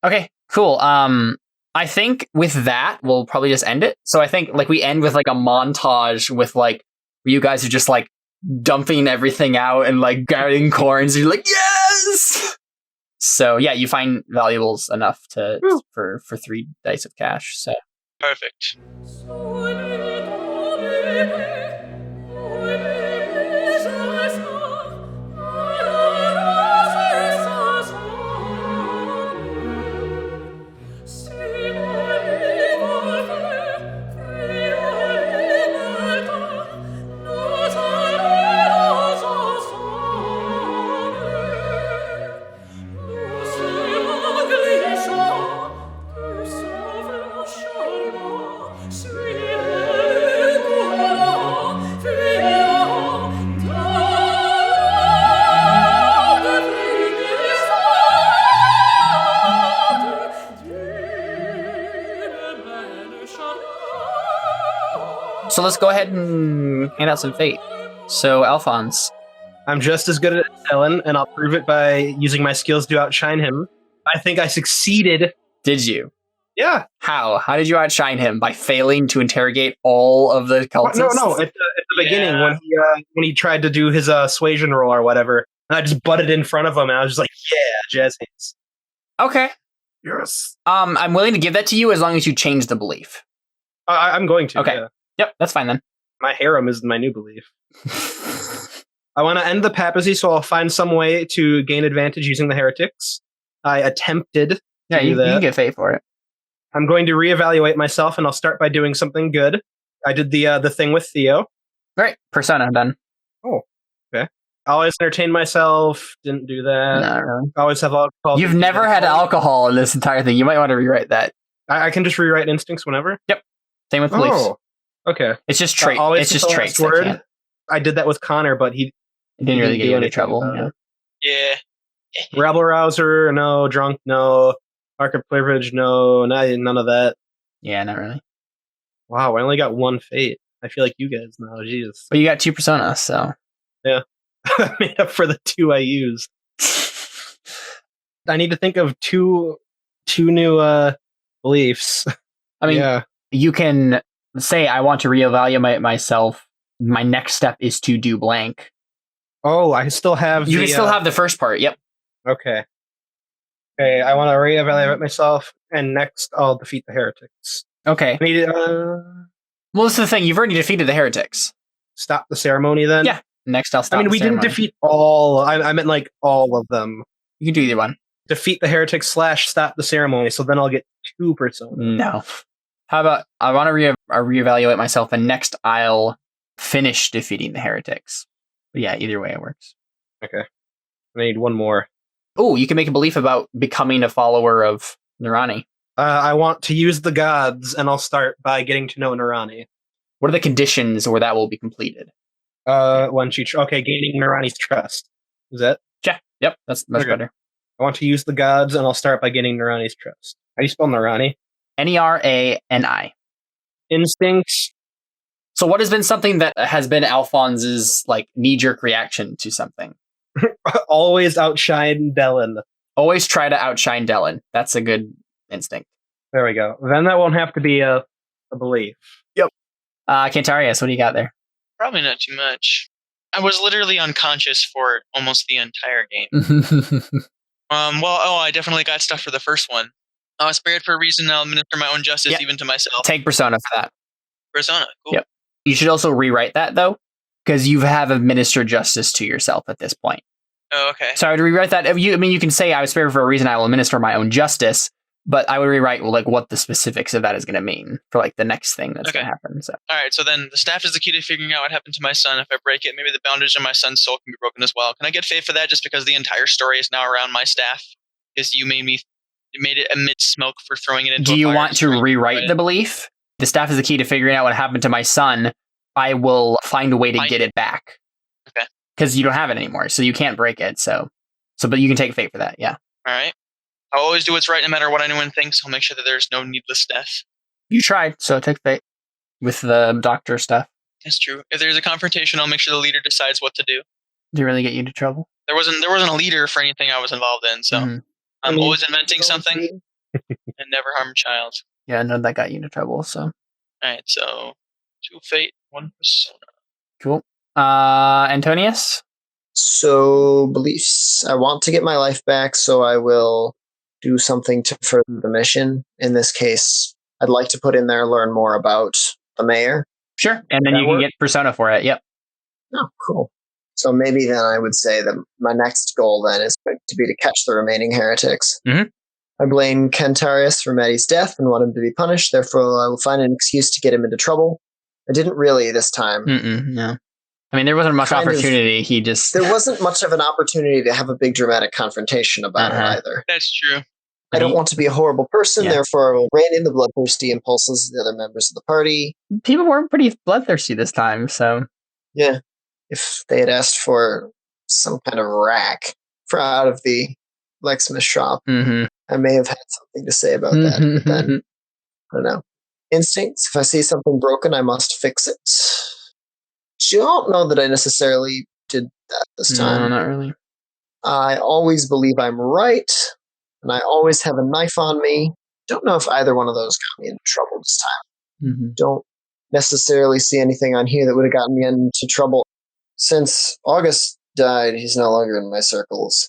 Okay, cool. I think with that we'll probably just end it. So I think like we end with like a montage with like where you guys are just like dumping everything out and like guarding corns. You're like yes. So yeah, you find valuables enough for 3 dice of cash. So Perfect. So let's go ahead and hand out some fate. So Alphonse, I'm just as good at Ellen, and I'll prove it by using my skills to outshine him. I think I succeeded. did you? Yeah. How? How did you outshine him? By failing to interrogate all of the cultists? No. At the beginning, when he tried to do his suasion roll or whatever, and I just butted in front of him, and I was just like, "Yeah, jazz hands." Okay. Yes. I'm willing to give that to you as long as you change the belief. I'm going to. Okay. Yeah. Yep, that's fine then. My harem is my new belief. I want to end the papacy, so I'll find some way to gain advantage using the heretics. I attempted to do you that. can get fate for it. I'm going to reevaluate myself, and I'll start by doing something good. I did the thing with Theo. Great. Persona then. Oh, okay. I always entertain myself. Didn't do that. Not really. I always have alcohol. You've never had alcohol in this entire thing. You might want to rewrite that. I can just rewrite instincts whenever. Same with beliefs. Oh, okay. It's just trait. Always It's just the traits. last That word. can't- I did that with Connor, but he It didn't really do get you into anything trouble. about Yeah. it. Yeah. Rebel rouser, no. Drunk, no. Market privilege, no. None of that. Yeah, not really. Wow, I only got 1 fate. I feel like you guys now. Jesus. But you got 2 personas, so. I made up for the 2 I used. I need to think of two new beliefs. I mean, yeah. You can say, I want to reevaluate myself. My next step is to do blank. Oh, I still have. You can still have the first part. Yep. Okay. Okay, I want to reevaluate myself, and next I'll defeat the heretics. Okay. I need, well, this is the thing. You've already defeated the heretics. Stop the ceremony then? Yeah. Next, I'll stop. I mean, the we ceremony. didn't defeat all. I meant like all of them. You can do either one. Defeat the heretics / stop the ceremony. So then I'll get 2 personas. No. How about I want to reevaluate myself, and next I'll finish defeating the heretics. But yeah, either way it works. Okay. I need one more. Oh, you can make a belief about becoming a follower of Nirani. I want to use the gods, and I'll start by getting to know Nirani. What are the conditions where that will be completed? When she gaining Nirani's trust. Is that? Yeah. Yep. That's much Okay. better. I want to use the gods, and I'll start by gaining Nirani's trust. How do you spell Nirani? Nerani. Instincts. So what has been something that has been Alphonse's like knee-jerk reaction to something? Always outshine Dellen. Always try to outshine Dellen. That's a good instinct. There we go. Then that won't have to be a belief. Yep. Cantarius, what do you got there? Probably not too much. I was literally unconscious for almost the entire game. I definitely got stuff for the first one. I was spared for a reason. I'll administer my own justice, even to myself. Take Persona for that. Persona, cool. Yep. You should also rewrite that, though, because you have administered justice to yourself at this point. Oh, okay. So I would rewrite that. You can say I was spared for a reason. I will administer my own justice, but I would rewrite what the specifics of that is going to mean for the next thing that's going to happen. So. All right. So then the staff is the key to figuring out what happened to my son. If I break it, maybe the boundaries of my son's soul can be broken as well. Can I get faith for that? Just because the entire story is now around my staff, because you made it emit smoke for throwing it into. Do you want to rewrite the belief? The staff is the key to figuring out what happened to my son. I will find a way to get it back. Okay. Because you don't have it anymore, so you can't break it. But you can take fate for that. Yeah. All right. I'll always do what's right, no matter what anyone thinks. I'll make sure that there's no needless death. You tried, so take fate with the doctor stuff. That's true. If there's a confrontation, I'll make sure the leader decides what to do. Did it really get you into trouble? There wasn't a leader for anything I was involved in, so I'm always inventing something and never harm a child. Yeah, no, that got you into trouble. So. All right, so 2 fate, 1 persona. Cool. Antonius? So, beliefs. I want to get my life back, so I will do something to further the mission. In this case, I'd like to put in there, learn more about the mayor. Sure, and then you can get persona for it. Yep. Oh, cool. So maybe then I would say that my next goal then is going to be to catch the remaining heretics. Mm-hmm. I blame Cantarius for Maddie's death and want him to be punished. Therefore, I will find an excuse to get him into trouble. I didn't really this time. No. I mean, there wasn't much opportunity. There wasn't much of an opportunity to have a big dramatic confrontation about it either. That's true. I don't want to be a horrible person, therefore I will rein in the bloodthirsty impulses of the other members of the party. People weren't pretty bloodthirsty this time, so... Yeah. If they had asked for some kind of rack out of the blacksmith shop, I may have had something to say about that, but then, I don't know. Instincts, if I see something broken, I must fix it. I don't know that I necessarily did that this time. No, not really. I always believe I'm right, and I always have a knife on me. Don't know if either one of those got me into trouble this time. Don't necessarily see anything on here that would have gotten me into trouble. Since August died, he's no longer in my circles.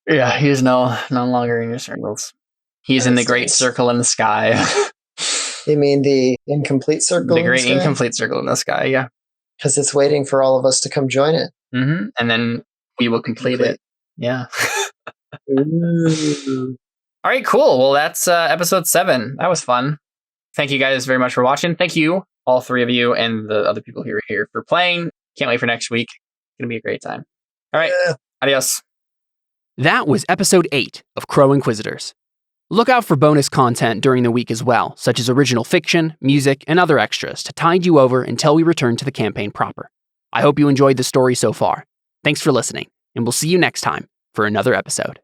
Yeah, he's no longer in your circles. He's in the great circle in the sky. You mean the incomplete circle? The great incomplete circle in the sky, yeah. Because it's waiting for all of us to come join it. And then we will complete it. Yeah. All right, cool. Well, that's episode 7. That was fun. Thank you guys very much for watching. Thank you, all 3 of you, and the other people who are here for playing. Can't wait for next week. It's going to be a great time. All right. Adios. That was episode 8 of Crow Inquisitors. Look out for bonus content during the week as well, such as original fiction, music, and other extras to tide you over until we return to the campaign proper. I hope you enjoyed the story so far. Thanks for listening, and we'll see you next time for another episode.